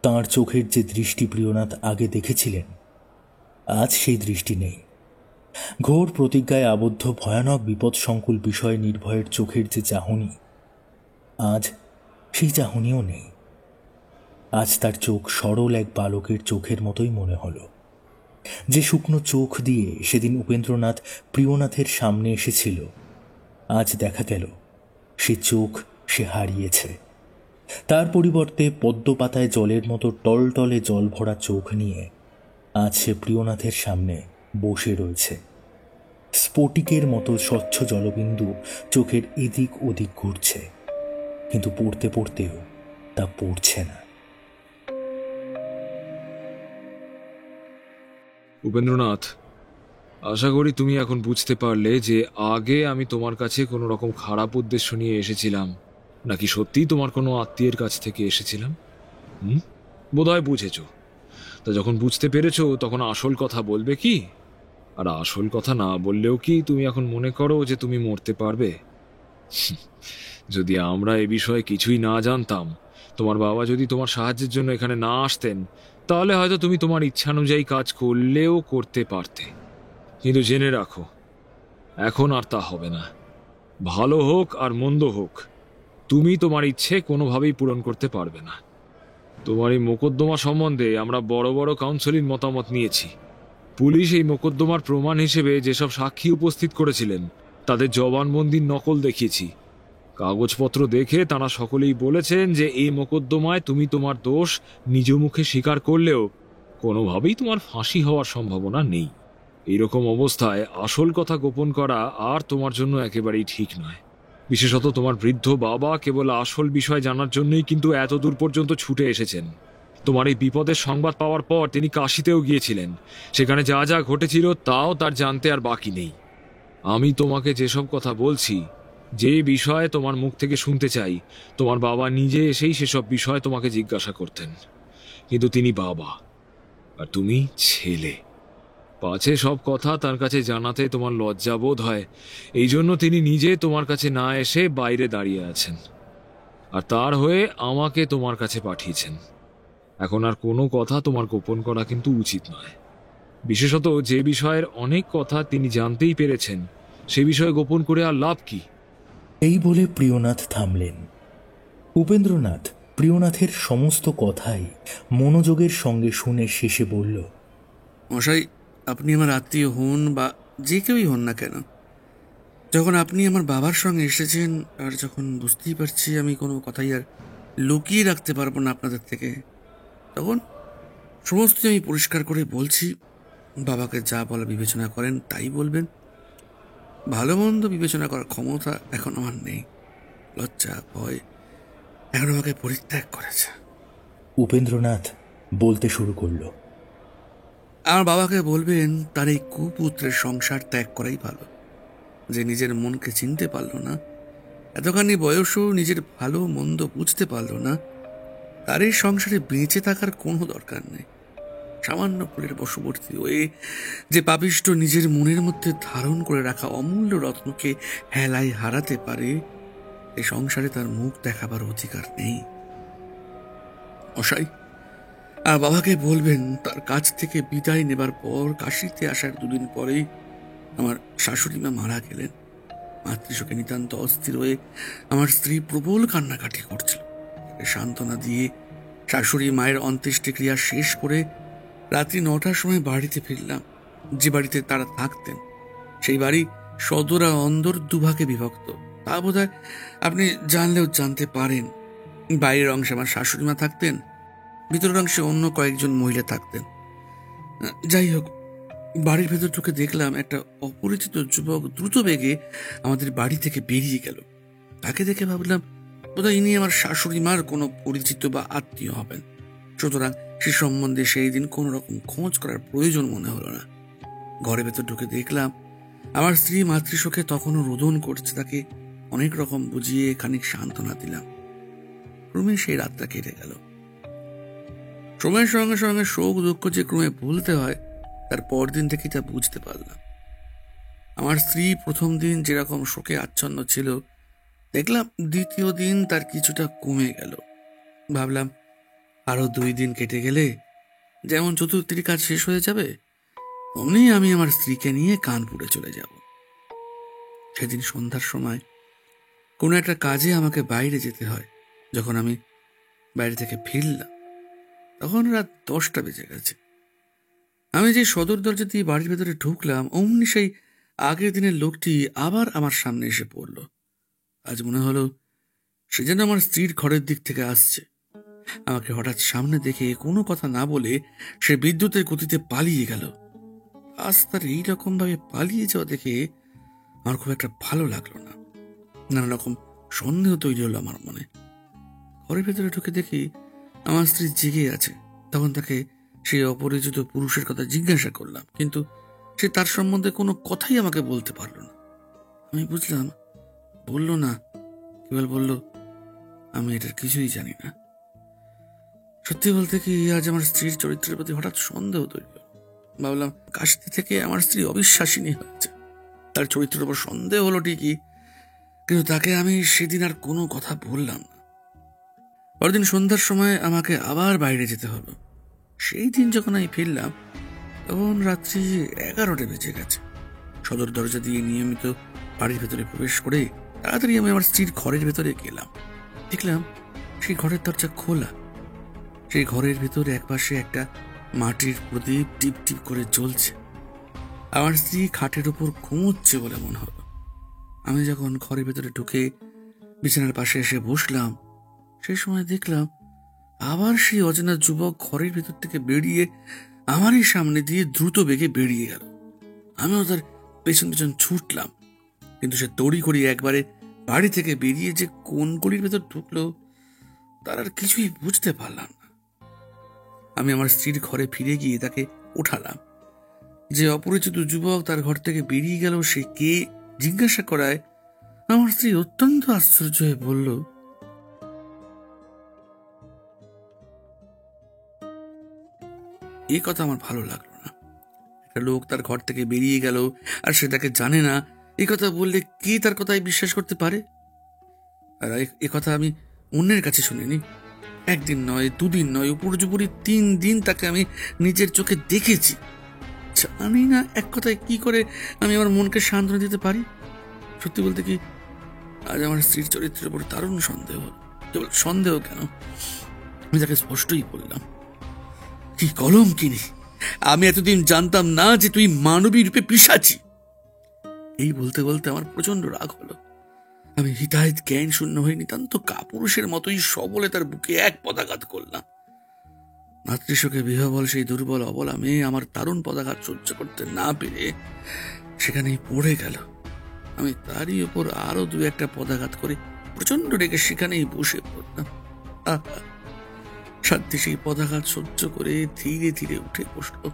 তাঁর চোখের যে দৃষ্টি প্রিয়নাথ আগে দেখেছিলেন, আজ সেই দৃষ্টি নেই। ঘোর প্রতিজ্ঞায় আবদ্ধ ভয়ানক বিপদসংকুল বিষয়ে নির্ভয়ের চোখের যে চাহনি, আজ সেই চাহনিও নেই। আজ তার চোখ সরল এক বালকের চোখের মতোই মনে হলো। যে শুকনো চোখ দিয়ে সেদিন উপেন্দ্রনাথ প্রিয়নাথের সামনে এসেছিল, আজ দেখা গেল সে চোখ সে হারিয়েছে। তার পরিবর্তে পদ্মপাতায় জলের মতো টলটলে জল ভরা চোখ নিয়ে আজ সে প্রিয়নাথের সামনে বসে রয়েছে। স্ফটিকের মতো স্বচ্ছ জলবিন্দু চোখের এদিক ওদিক ঘুরছে, কিন্তু পড়তে পড়তেও তা পড়ছে না। উপেন্দ্রনাথ, আশা করি তুমি এখন বুঝতে পারলে যে আগে আমি তোমার কাছে কোনো রকম খারাপ উদ্দেশ্য নিয়ে এসেছিলাম, নাকি সত্যিই তোমার কোনো আত্মীয়ের কাছ থেকে এসেছিলাম। বোধহয় বুঝেছ। তা যখন বুঝতে পেরেছ তখন আসল কথা বলবে কি? আর আসল কথা না বললেও কি তুমি এখন মনে করো যে তুমি মরতে পারবে? যদি আমরা এ বিষয়ে কিছুই না জানতাম, তোমার বাবা যদি তোমার সাহায্যের জন্য এখানে না আসতেন, তাহলে হয়তো তুমি তোমার ইচ্ছানুযায়ী কাজ করলেও করতে পারতে। কিন্তু জেনে রাখো, এখন আর তা হবে না। ভালো হোক আর মন্দ হোক, তুমি তোমার ইচ্ছে কোনোভাবেই পূরণ করতে পারবে না। তোমার এই মোকদ্দমা সম্বন্ধে আমরা বড় বড় কাউন্সিলের মতামত নিয়েছি। পুলিশ এই মোকদ্দমার প্রমাণ হিসেবে যেসব সাক্ষী উপস্থিত করেছিলেন তাদের জবানবন্দির নকল দেখিয়েছি। কাগজপত্র দেখে তারা সকলেই বলেছেন যে এই মোকদ্দমায় তুমি তোমার দোষ নিজ মুখে স্বীকার করলেও কোনোভাবেই তোমার ফাঁসি হওয়ার সম্ভাবনা নেই। এইরকম অবস্থায় আসল কথা গোপন করা আর তোমার জন্য একেবারেই ঠিক নয়। বিশেষত তোমার বৃদ্ধ বাবা কেবল আসল বিষয় জানার জন্যই কিন্তু এত দূর পর্যন্ত ছুটে এসেছেন। তোমার এই বিপদের সংবাদ পাওয়ার পর তিনি কাশীতেও গিয়েছিলেন। সেখানে যা যা ঘটেছিল তাও তার জানতে আর বাকি নেই। আমি তোমাকে যেসব কথা বলছি, যে বিষয়ে তোমার মুখ থেকে শুনতে চাই, তোমার বাবা নিজে এসেই সেসব বিষয়ে তোমাকে জিজ্ঞাসা করতেন। কিন্তু তিনি বাবা আর তুমি ছেলে। পাছে সব কথা তার কাছে জানাতে তোমার লজ্জা বোধ হয়, এই জন্য তিনি নিজে তোমার কাছে না এসে বাইরে দাঁড়িয়ে আছেন, আর তার হয়ে আমাকে তোমার কাছে পাঠিয়েছেন। এখন আর কোনো কথা তোমার গোপন করা কিন্তু উচিত নয়। বিশেষত যে বিষয়ের অনেক কথা তিনি জানতেই পেরেছেন, সে বিষয়ে গোপন করে আর লাভ কি? এই বলে প্রিয়নাথ থামলেন। উপেন্দ্রনাথ প্রিয়নাথের সমস্ত কথাই মনোযোগের সঙ্গে শুনে শেষে বলল, মশাই, আপনি আমার আত্মীয় হন বা যে কেউই হন না কেন, যখন আপনি আমার বাবার সঙ্গে এসেছেন আর যখন বুঝতেই পারছি আমি কোনো কথাই আর লুকিয়ে রাখতে পারবো না আপনাদের থেকে, তখন সমস্ত আমি পরিষ্কার করে বলছি। বাবাকে যা বলা বিবেচনা করেন তাই বলবেন। ভালো মন্দ বিবেচনা করার ক্ষমতা এখন আমার নেই। লজ্জা ভয় এখন আমাকে পরিত্যাগ করেছে। উপেন্দ্রনাথ বলতে শুরু করল, আমার বাবাকে বলবেন তার এই কুপুত্রের সংসার ত্যাগ করাই ভালো। যে নিজের মনকে চিনতে পারল না, এতখানি বয়সও নিজের ভালো মন্দ বুঝতে পারল না, তার এই সংসারে বেঁচে থাকার কোনো দরকার নেই। সামান্য ফুলের বশবর্তী হয়ে যে পাপিষ্ঠ নিজের মনের মধ্যে ধারণ করে রাখা অমূল্য রত্নকে হেলায় হারাতে পারে, এই সংসারে তার মুখ দেখাবার অধিকার নেই। মশাই, আর বাবাকে বলবেন তার কাছ থেকে বিদায় নেবার পর কাশিতে আসার দুদিন পরেই আমার শাশুড়ি মা মারা গেলেন। মাতৃশোকে নিতান্ত অস্থির হয়ে আমার স্ত্রী প্রবল কান্নাকাটি করছিল। সান্ত্বনা দিয়ে শাশুড়ি মায়ের অন্ত্যেষ্টিক্রিয়া শেষ করে রাত্রি 9টার সময় বাড়িতে ফিরলাম। যে বাড়িতে তারা থাকতেন সেই বাড়ি সদর আর অন্দর দুভাগে বিভক্ত। তা বোধহয় আপনি জানলেও জানতে পারেন। বাইরের অংশে আমার শাশুড়ি মা থাকতেন, ভিতরের অংশে অন্য কয়েকজন মহিলা থাকতেন। যাই হোক, বাড়ির ভেতর ঢুকে দেখলাম একটা অপরিচিত যুবক দ্রুত বেগে আমাদের বাড়ি থেকে বেরিয়ে গেল। তাকে দেখে ভাবলাম বোধহয় ইনি আমার শাশুড়ি মার কোনো পরিচিত বা আত্মীয় হবেন। সুতরাং সে সম্বন্ধে সেই দিন কোনো রকম খোঁজ করার প্রয়োজন মনে হলো না। ঘরের ভেতর ঢুকে দেখলাম আমার স্ত্রী মাতৃশোকে তখনও রোদন করছে। তাকে অনেক রকম বুঝিয়ে খানিক সান্ত্বনা দিলাম। ক্রমে সেই রাতটা কেটে গেল। সময়ের সঙ্গে সঙ্গে শোক দুঃখ যে ক্রমে ভুলতে হয় তার পরদিন থেকে তা বুঝতে পারলাম। আমার স্ত্রী প্রথম দিন যেরকম শোকে আচ্ছন্ন ছিল, দেখলাম দ্বিতীয় দিন তার কিছুটা কমে গেল। ভাবলাম আরো 2 দিন কেটে গেলে যেমন চতুর্থীর কাজ শেষ হয়ে যাবে, অমনি আমি আমার স্ত্রীকে নিয়ে কানপুরে চলে যাব। সেদিন সন্ধ্যার সময় কোনো একটা কাজে আমাকে বাইরে যেতে হয়। যখন আমি বাইরে থেকে ফিরলাম তখন রাত 10টা বেজে গেছে। আমি যে সদর দরজা দিয়ে বাড়ির ভেতরে ঢুকলাম, অমনি সেই আগের দিনের লোকটি আবার আমার সামনে এসে পড়ল। আজ মনে হলো সে যেন আমার স্ত্রীর ঘরের দিক থেকে আসছে। আমাকে হঠাৎ সামনে দেখে কোনো কথা না বলে সে বিদ্যুতের গতিতে পালিয়ে গেল। আজ তার এইরকম ভাবে পালিয়ে যাওয়া দেখে আমার খুব একটা ভালো লাগলো না। নানা রকম সন্দেহ তৈরি হলো আমার মনে। ঘরের ভেতরে ঢুকে দেখি আমার স্ত্রী জেগে আছে। তখন তাকে সেই অপরিচিত পুরুষের কথা জিজ্ঞাসা করলাম, কিন্তু সে তার সম্বন্ধে কোনো কথাই আমাকে বলতে পারল না। আমি বুঝলাম বলল না, কেবল বলল আমি এটার কিছুই জানি না। সত্যি বলতে কি, আজ আমার স্ত্রীর চরিত্রের প্রতি হঠাৎ সন্দেহ তৈরি হল। ভাবলাম কাশতি থেকে আমার স্ত্রী অবিশ্বাসিনী হয়েছে। তার চরিত্রের উপর সন্দেহ হলো ঠিকই, কিন্তু তাকে আমি সেদিন আর কোনো কথা বললাম না। পরদিন সন্ধ্যার সময় আমাকে আবার বাইরে যেতে হলো। সেই দিন যখন আমি ফিরলাম তখন রাত্রি 11টা বেজে গেছে। সদর দরজা দিয়ে নিয়মিত বাড়ির ভেতরে প্রবেশ করে তাড়াতাড়ি আমি আমার স্ত্রীর ঘরের ভেতরে গেলাম। দেখলাম সেই ঘরের দরজা খোলা। সেই ঘরের ভেতরে একপাশে একটা মাটির প্রদীপ টিপ টিপ করে জ্বলছে। আমার স্ত্রী খাটের উপর ঘুমোচ্ছে বলে মনে হলো। আমি যখন ঘরের ভেতরে ঢুকে বিছানার পাশে এসে বসলাম, সেই সময় দেখলাম আবার সেই অজানা যুবক ঘরের ভেতর থেকে বেরিয়ে আমারই সামনে দিয়ে দ্রুত বেগে বেরিয়ে গেল। আমিও তার পেছন পেছন ছুটলাম, কিন্তু সে তড়ি করে একবারে বাড়ি থেকে বেরিয়ে যে কোন গলির ভেতর ঢুকলো তার আর কিছুই বুঝতে পারলাম না। আমি আমার স্ত্রীর ঘরে ফিরে গিয়ে তাকে উঠালাম। যে অপরিচিত যুবক তার ঘর থেকে বেরিয়ে গেল সে কে জিজ্ঞাসা করায় আমার স্ত্রী অত্যন্ত আশ্চর্য হয়ে বলল, এই কথা আমার ভালো লাগলো না। একটা লোক তার ঘর থেকে বেরিয়ে গেল আর সে তাকে জানে না, এই কথা বললে কে তার কথায় বিশ্বাস করতে পারে? আর এ কথা আমি অন্যের কাছে শুনিনি। 1 দিন নয়, 2 দিন নয়, উপর্যুপরি 3 দিন তাকে আমি নিজের চোখে দেখেছি। জানি না এক কথায় কি করে আমি আমার মনকে সান্ত্বনা দিতে পারি। সত্যি বলতে কি, আজ আমার স্ত্রীর চরিত্রের উপর দারুণ সন্দেহ হল। কেবল সন্দেহ কেন, আমি তাকে স্পষ্টই বললাম, কি কলম কিনি, আমি এতদিন জানতাম না যে তুই মানবী রূপে পিশাচি। এই বলতে বলতে আমার প্রচন্ড রাগ হলো। আমি হিতাহিত জ্ঞান শূন্য হয়ে নিতান্ত কাপুরুষের মতোই সবলে তার বুকে এক পদাঘাত করলাম। মাতৃশোকে বিহবল সেই দুর্বল অবলা মেয়ে আমার দারুণ পদাঘাত সহ্য করতে না পেরে সেখানেই পড়ে গেল। আমি তারই উপর আরো 2-1টা পদাঘাত করে প্রচন্ড রেগে সেখানেই বসে পড়লাম। শান্তি সেই পদাঘাত সহ্য করে ধীরে ধীরে উঠে বসলো।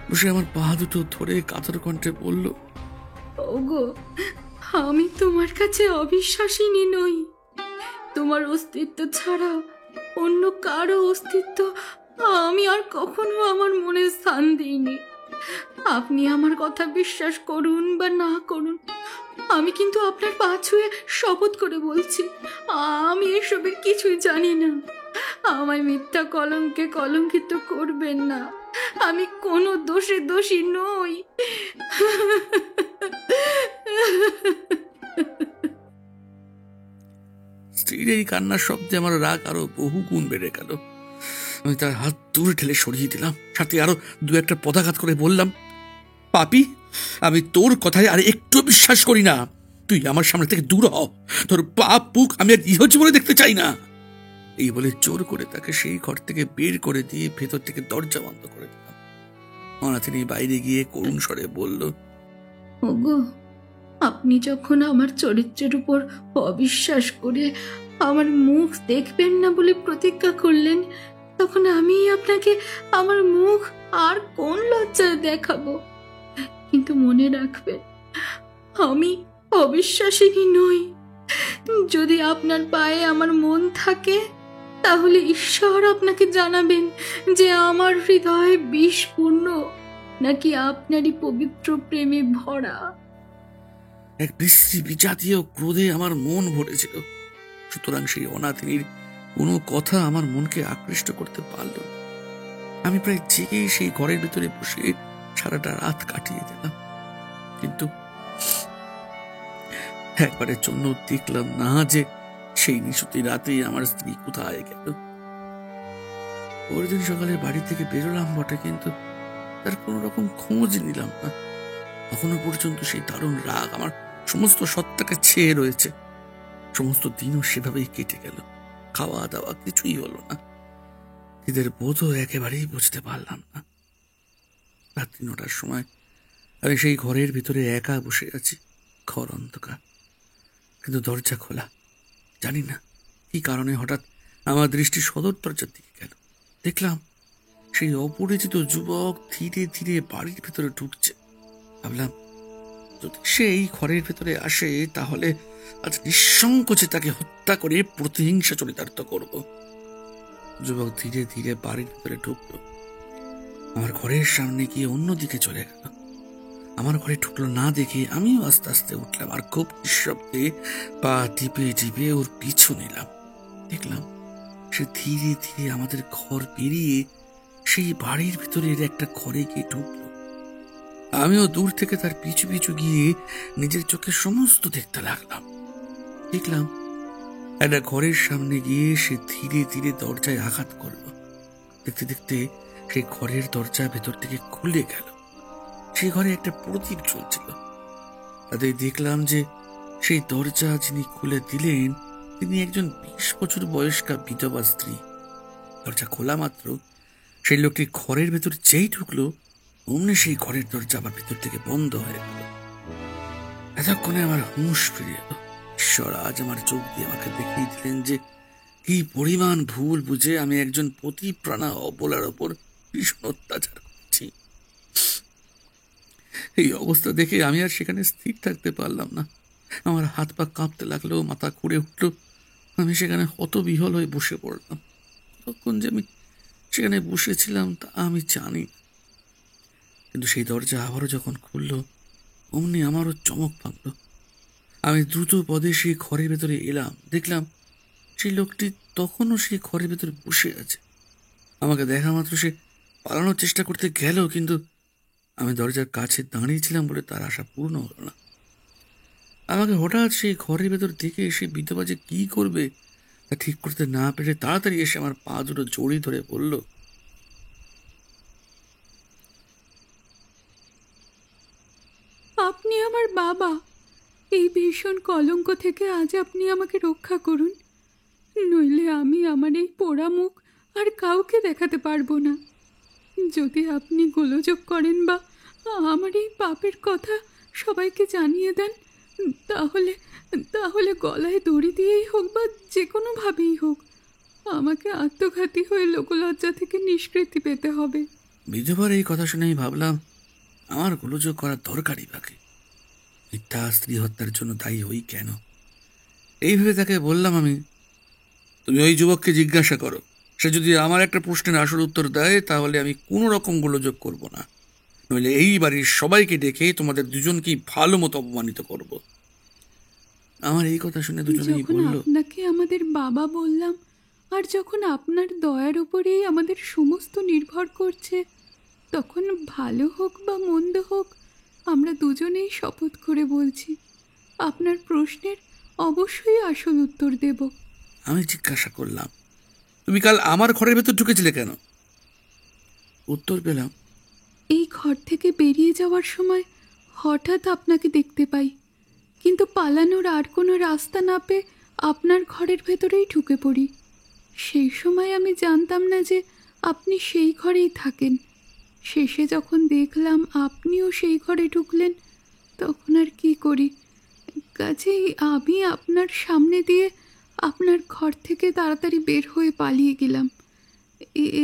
বসে আমার পা দুটো ধরে কাতর কণ্ঠে বলল, ওগো, আমি তোমার কাছে অবিশ্বাসিনী নই। তোমার অস্তিত্ব ছাড়া অন্য কারো অস্তিত্ব আমি আর কখনো আমার মনে স্থান দিইনি। আপনি আমার কথা বিশ্বাস করুন বা না করুন, আমি কিন্তু আপনার পা ছুঁয়ে শপথ করে বলছি, আমি এসবের কিছুই জানি না। আমায় মিথ্যা কলঙ্কে কলঙ্কিত করবেন না। আমি কোনো দোষে দোষী নই। স্ত্রীর এই কান্নার শব্দে আমার রাগ আরো বহু গুণ বেড়ে গেল। আমি তার হাত দূরে ঠেলে সরিয়ে দিলাম, সাথে আরো দু একটা পদাঘাত করে বললাম, পাপি, আমি তোর কথায় আর একটু বিশ্বাস করি না। তুই আমার সামনে থেকে দূর হ। তোর পাপ পুক আমি আর ইহজীবনে দেখতে চাই না। এই বলে জোর করে তাকে সেই ঘর থেকে বের করে দিয়ে ভেতর থেকে দরজা বন্ধ করে দিলাম। অনাথিনী বাইরে গিয়ে করুণ স্বরে বলল, ওগো, আপনি যখন আমার চরিত্রের উপর অবিশ্বাস করে আমার মুখ দেখবেন না বলে প্রতিজ্ঞা করলেন, তখন আমি আপনাকে আমার মুখ আর কোন লজ্জায় দেখাবো? কিন্তু মনে রাখবেন, আমি অবিশ্বাসিনী নই। যদি আপনার পায়ে আমার মন থাকে, তাহলে ঈশ্বর আপনাকে জানাবেন যে আমার হৃদয় বিষপূর্ণ নাকি আপনারই পবিত্র প্রেমে ভরা। এক বিশ্রী বিজাতীয় ক্রোধে আমার মন ভরেছিল। সুতরাং সেই অনাথিনীর কোনো কথা আমার মনকে আকৃষ্ট করতে পারল না। আমি প্রায় জেগেই সেই ঘরের ভিতরে বসে সারাটা রাত কাটিয়ে দিলাম, কিন্তু একবারের জন্য দেখলাম না যে সেই নিশুতি রাতে আমার স্ত্রী কোথায় গেল। পরের দিন সকালে বাড়ি থেকে বেরোলাম বটে, কিন্তু তার কোন রকম খোঁজ নিলাম না। এখনো পর্যন্ত সেই দারুণ রাগ আমার সমস্ত সত্তাকে ছেয়ে রয়েছে। সমস্ত দিনও সেভাবেই কেটে গেল। খাওয়া দাওয়া কিছুই হলো না। এদের বোধও একেবারেই বুঝতে পারলাম না। রাত্রি 9টার সময় আমি সেই ঘরের ভিতরে একা বসে আছি। ঘর অন্ধকার, কিন্তু দরজা খোলা। জানি না কি কারণে হঠাৎ আমার দৃষ্টি সদর দরজার দিকে গেল। দেখলাম সেই অপরিচিত যুবক ধীরে ধীরে বাড়ির ভিতরে ঢুকছে। ভাবলাম, যদি সে এই ঘরের ভেতরে আসে, তাহলে আজ নিঃসংকোচে তাকে হত্যা করে প্রতিহিংসা চরিতার্থ করব। যুবক ধীরে ধীরে বাড়ির ভিতরে ঢুকলো। আমার ঘরের সামনে গিয়ে অন্যদিকে চলে গেল। আমার ঘরে ঢুকলো না দেখে আমিও আস্তে আস্তে উঠলাম, আর খুব নিঃশব্দে পা টিপে টিপে ওর পিছু নিলাম। দেখলাম সে ধীরে ধীরে আমাদের ঘর পেরিয়ে সেই বাড়ির ভিতরের একটা ঘরে গিয়ে ঢুকলো। আমিও দূর থেকে তার পিছু পিছু গিয়ে নিজের চোখে সমস্ত দেখতে লাগলাম। দেখলাম একটা ঘরের সামনে গিয়ে সে ধীরে ধীরে দরজায় আঘাত করলো। দেখতে দেখতে সেই ঘরের দরজা ভেতর থেকে খুলে গেল। সেই ঘরে একটা প্রদীপ জ্বলছিল। তাদের দেখলাম যে সেই দরজা যিনি খুলে দিলেন, তিনি একজন 20 বছর বয়স্কা বিধবা স্ত্রী। দরজা খোলা মাত্র সেই লোকটি ঘরের ভেতর যেই ঢুকলো, অমনি সেই ঘরের দরজা আবার ভেতর থেকে বন্ধ হয়ে গেল। এতক্ষণে আমার হুঁশ ফিরে এলো। ঈশ্বর আজ আমার চোখ দিয়ে আমাকে দেখিয়ে দিলেন যে কি পরিমাণ ভুল বুঝে আমি একজন পতিপ্রাণা অবলার ওপর ভীষণ অত্যাচার করছি। এই অবস্থা দেখে আমি আর সেখানে স্থির থাকতে পারলাম না। আমার হাত পা কাঁপতে লাগলো, মাথা ঘুরে উঠলো। আমি সেখানে হতবিহল হয়ে বসে পড়লাম। তখন যে আমি সেখানে বসেছিলাম তা আমি জানি, কিন্তু সেই দরজা আবারও যখন খুললো, অমনি আমারও চমক ভাঙলো। আমি দ্রুত পদে সেই ঘরের ভেতরে এলাম। দেখলাম সেই লোকটি তখনও সেই ঘরের ভেতরে বসে আছে। আমাকে দেখা মাত্র সে পালানোর চেষ্টা করতে গেল, কিন্তু আমি দরজার কাছে দাঁড়িয়েছিলাম বলে তার আশা পূর্ণ হলো না। আমাকে হঠাৎ সেই ঘরের ভেতর দেখে এসে বিধবা যে কি করবে তা ঠিক করতে না পেরে তাড়াতাড়ি এসে আমার পা দুটো জড়িয়ে ধরে বলল, আপনি আমার বাবা। এই ভীষণ কলঙ্ক থেকে আজ আপনি আমাকে রক্ষা করুন, নইলে আমি আমার এই পোড়া মুখ আর কাউকে দেখাতে পারবো না। যদি আপনি গোলযোগ করেন বা আমার এই পাপের কথা সবাইকে জানিয়ে দেন, তাহলে তাহলে গলায় দড়ি দিয়েই হোক বা যে কোনোভাবেই হোক, আমাকে আত্মঘাতী হয়ে লোকলজ্জা থেকে নিষ্কৃতি পেতে হবে। বিধবার এই কথা শুনেই ভাবলাম, আমার গোলযোগ করার দরকারই বাকি। মিথ্যা স্ত্রী হত্যার জন্য দায়ী হই কেন? এইভাবে তাকে বললাম, আমি, তুমি ওই যুবককে জিজ্ঞাসা করো। সে যদি আমার একটা প্রশ্নের আসল উত্তর দেয়, তাহলে আমি কোনো রকম গোলযোগ করব না, নইলে এই বাড়ির সবাইকে ডেকে তোমাদের দুজনকেই ভালো মতো অপমানিত করব। আমার এই কথা শুনে দুজনেই বলল, আপনাকে আমাদের বাবা বললাম, আর যখন আপনার দয়ার উপরেই আমাদের সমস্ত নির্ভর করছে, তখন ভালো হোক বা মন্দ হোক, আমরা দুজনেই শপথ করে বলছি আপনার প্রশ্নের অবশ্যই আসল উত্তর দেব। আমি জিজ্ঞাসা করলাম, তুমি কাল আমার ঘরের ভেতর ঢুকেছিলে কেন? উত্তর পেলাম, এই ঘর থেকে বেরিয়ে যাওয়ার সময় হঠাৎ আপনাকে দেখতে পাই, কিন্তু পালানোর আর কোনো রাস্তা না পেয়ে আপনার ঘরের ভেতরেই ঢুকে পড়ি। সেই সময় আমি জানতাম না যে আপনি সেই ঘরেই থাকেন। শেষে যখন দেখলাম আপনিও সেই ঘরে ঢুকলেন, তখন আর কি করি, কাজেই আমি আপনার সামনে দিয়ে আপনার ঘর থেকে তাড়াতাড়ি বের হয়ে পালিয়ে গেলাম।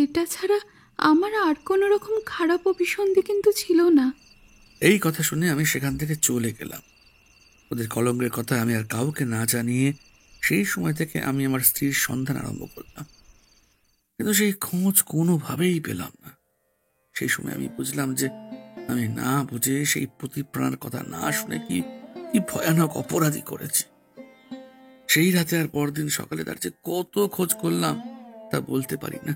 এটা ছাড়া আমার আর কোনো রকম খারাপ অভিসন্ধি কিন্তু ছিল না। এই কথা শুনে আমি সেখান থেকে চলে গেলাম। ওদের কলঙ্কের কথা আমি আর কাউকে না জানিয়ে সেই সময় থেকে আমি আমার স্ত্রীর সন্ধান আরম্ভ করলাম, কিন্তু সেই খোঁজ কোনোভাবেই পেলাম না। সেই সময় আমি বুঝলাম যে আমি না বুঝে সেই প্রতিপ্রাণের কথা না শুনে কি ভয়ানক অপরাধী করেছি। সেই রাতে আর পরদিন সকালে তার যে কত খোঁজ করলাম তা বলতে পারি না।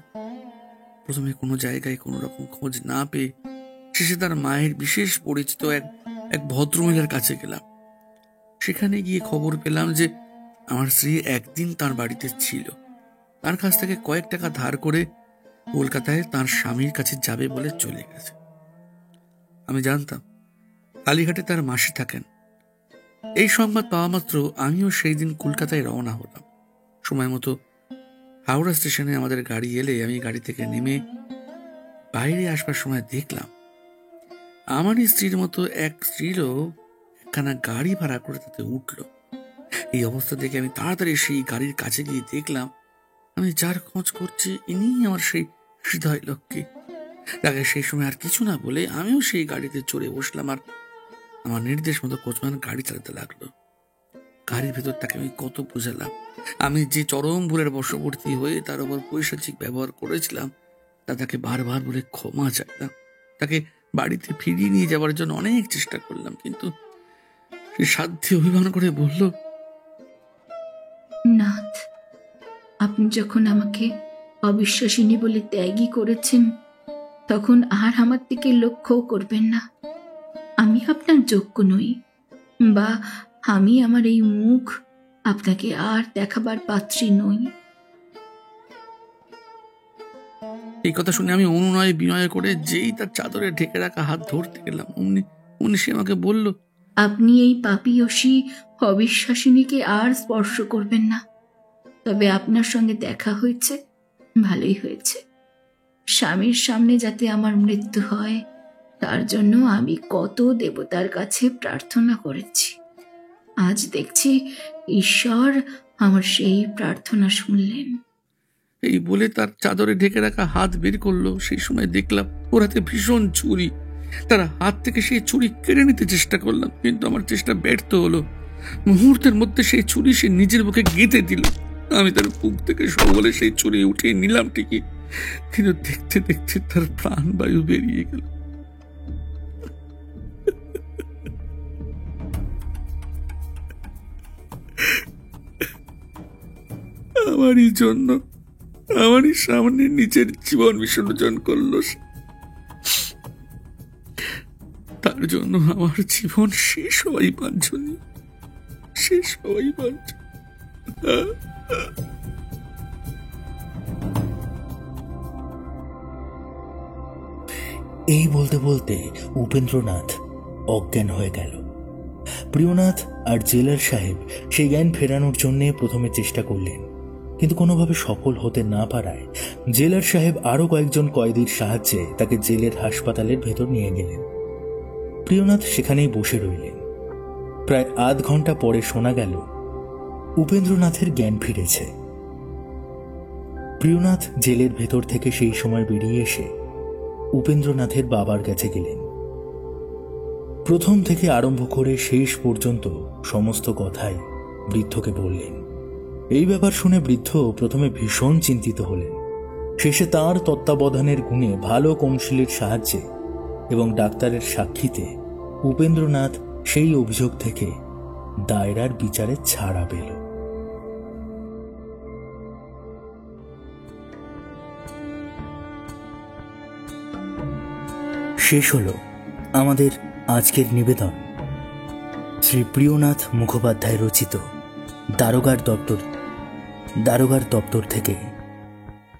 প্রথমে কোনো জায়গায় কোনো রকম খোঁজ না পেয়ে শেষে তার মায়ের বিশেষ পরিচিত এক ভদ্রমহিলার কাছে গেলাম। সেখানে গিয়ে খবর পেলাম যে আমার স্ত্রী একদিন তার বাড়িতে ছিল, তার কাছ থেকে কয়েক টাকা ধার করে কলকাতায় তার স্বামীর কাছে যাবে বলে চলে গেছে। আমি জানতাম কালীঘাটে তার মাসি থাকেন। এই সংবাদ পাওয়া মাত্র আমিও সেই দিন কলকাতায় রওনা হলাম। সময় মতো হাওড়া স্টেশনে আমাদের গাড়ি এলে আমি গাড়ি থেকে নেমে বাইরে আসবার সময় দেখলাম আমারই স্ত্রীর মতো এক স্ত্রীলোক একখানা গাড়ি ভাড়া করে তাতে উঠল। এই অবস্থা দেখে আমি তাড়াতাড়ি সেই গাড়ির কাছে গিয়ে দেখলাম আমি যার খোঁজ করছি ইনি আমার সেই হৃদয় লক্ষ্মী। তাকে সেই সময় আর কিছু না বলে আমিও সেই গাড়িতে চড়ে বসলাম আর আমার নির্দেশ মতো কোচম্যান গাড়ি চালাতে লাগলো। গাড়ির ভেতর তাকে আমি কত বুঝালাম আমি যে চরম ভুলের বশবর্তী হয়ে তার উপর পৈশাচিক ব্যবহার করেছিলাম তা তাকে বারবার বলে ক্ষমা চাইলাম। তাকে বাড়িতে ফিরিয়ে নিয়ে যাওয়ার জন্য অনেক চেষ্টা করলাম, কিন্তু সে সাধ্যে অভিমান করে বলল, নাথ, আপনি যখন আমাকে অবিশ্বাসিনী বলে ত্যাগই করেছেন, তখন আর আমার দিকে লক্ষ্যও করবেন না। আমি আপনার যোগ্য নই, বা আমি আমার এই মুখ আপনাকে আর দেখাবার পাত্রী নই। এই কথা শুনে আমি অনুনয় বিনয় করে যেই তার চাদরে ঢেকে রাখা হাত ধরতে গেলাম অমনি সে আমাকে বলল, আপনি এই পাপিয়সী অবিশ্বাসিনীকে আর স্পর্শ করবেন না। তবে আপনার সঙ্গে দেখা হয়েছে, ভালোই হয়েছে। স্বামীর সামনে যাতে আমার মৃত্যু হয় তার জন্য আমি কত দেবতার কাছে প্রার্থনা করেছি। আজ দেখছি ঈশ্বর আমার সেই প্রার্থনা শুনলেন। এই বলে তার চাদরে ঢেকে রাখা হাত বের করলো। সেই সময় দেখলাম ওর হাতে ভীষণ ছুরি। তার হাত থেকে সেই ছুরি কেড়ে নিতে চেষ্টা করলাম, কিন্তু আমার চেষ্টা ব্যর্থ হলো। মুহূর্তের মধ্যে সেই ছুরি সে নিজের বুকে গেঁথে দিল। আমি তার বুক থেকে সবলে সেই ছুরি উঠিয়ে নিলাম ঠিকই, কিন্তু দেখতে দেখতে তার প্রাণবায়ু বেরিয়ে গেল। আমারই জন্য আমারই সামনে নিজের জীবন বিসর্জন করলো। তার জন্য আমার জীবন শেষ হওয়াই বাঞ্ছনীয়, শেষ হওয়াই বাঞ্ছনীয়। এই বলতে বলতে উপেন্দ্রনাথ অজ্ঞান হয়ে গেল। প্রিয়নাথ আর জেলার সাহেব সেই জ্ঞান ফেরানোর জন্য প্রথমে চেষ্টা করলেন, কিন্তু কোনোভাবে সফল হতে না পারায় জেলার সাহেব আরো কয়েকজন কয়েদির সাহায্যে তাকে জেলের হাসপাতালের ভেতর নিয়ে গেলেন। প্রিয়নাথ সেখানেই বসে রইলেন। প্রায় আধ ঘন্টা পরে শোনা গেল উপেন্দ্রনাথের জ্ঞান ফিরেছে। প্রিয়নাথ জেলের ভেতর থেকে সেই সময় বেরিয়ে এসে উপেন্দ্রনাথের বাবার কাছে গেলেন। প্রথম থেকে আরম্ভ করে শেষ পর্যন্ত সমস্ত কথাই বৃদ্ধকে বললেন। এই ব্যাপার শুনে বৃদ্ধ প্রথমে ভীষণ চিন্তিত হলেন। শেষে তাঁর তত্ত্বাবধানের গুণে ভালো কৌশলের সাহায্যে এবং ডাক্তারের সাক্ষীতে উপেন্দ্রনাথ সেই অভিযোগ থেকে দায়রার বিচারে ছাড়া পেল। শেষ হলো আমাদের আজকের নিবেদন। শ্রী প্রিয়নাথ মুখোপাধ্যায় রচিত দারোগার দপ্তর দারোগার দপ্তর থেকে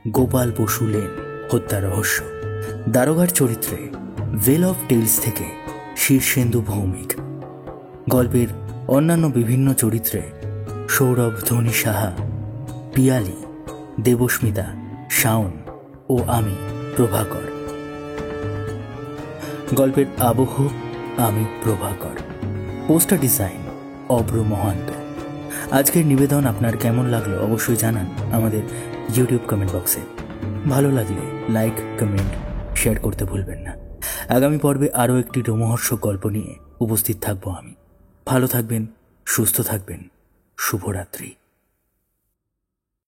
গোপাল বসু লেন হত্যা রহস্য, দারোগার চরিত্রে ভেল অফ টেলস থেকে শীর্ষেন্দু ভৌমিক, গল্পের অন্যান্য বিভিন্ন চরিত্রে সৌরভ ধনী সাহা, পিয়ালি, দেবস্মিতা, শাওন ও আমি প্রভাকর। গল্পের আবহ আমি প্রভাকর। পোস্টার ডিজাইন অব্র মহান্ত। আজকের নিবেদন আপনার কেমন লাগলো অবশ্যই জানান আমাদের ইউটিউব কমেন্ট বক্সে। ভালো লাগলে লাইক, কমেন্ট, শেয়ার করতে ভুলবেন না। আগামী পর্বে আরও একটি রোমহর্ষক গল্প নিয়ে উপস্থিত থাকবো আমি। ভালো থাকবেন, সুস্থ থাকবেন। শুভরাত্রি।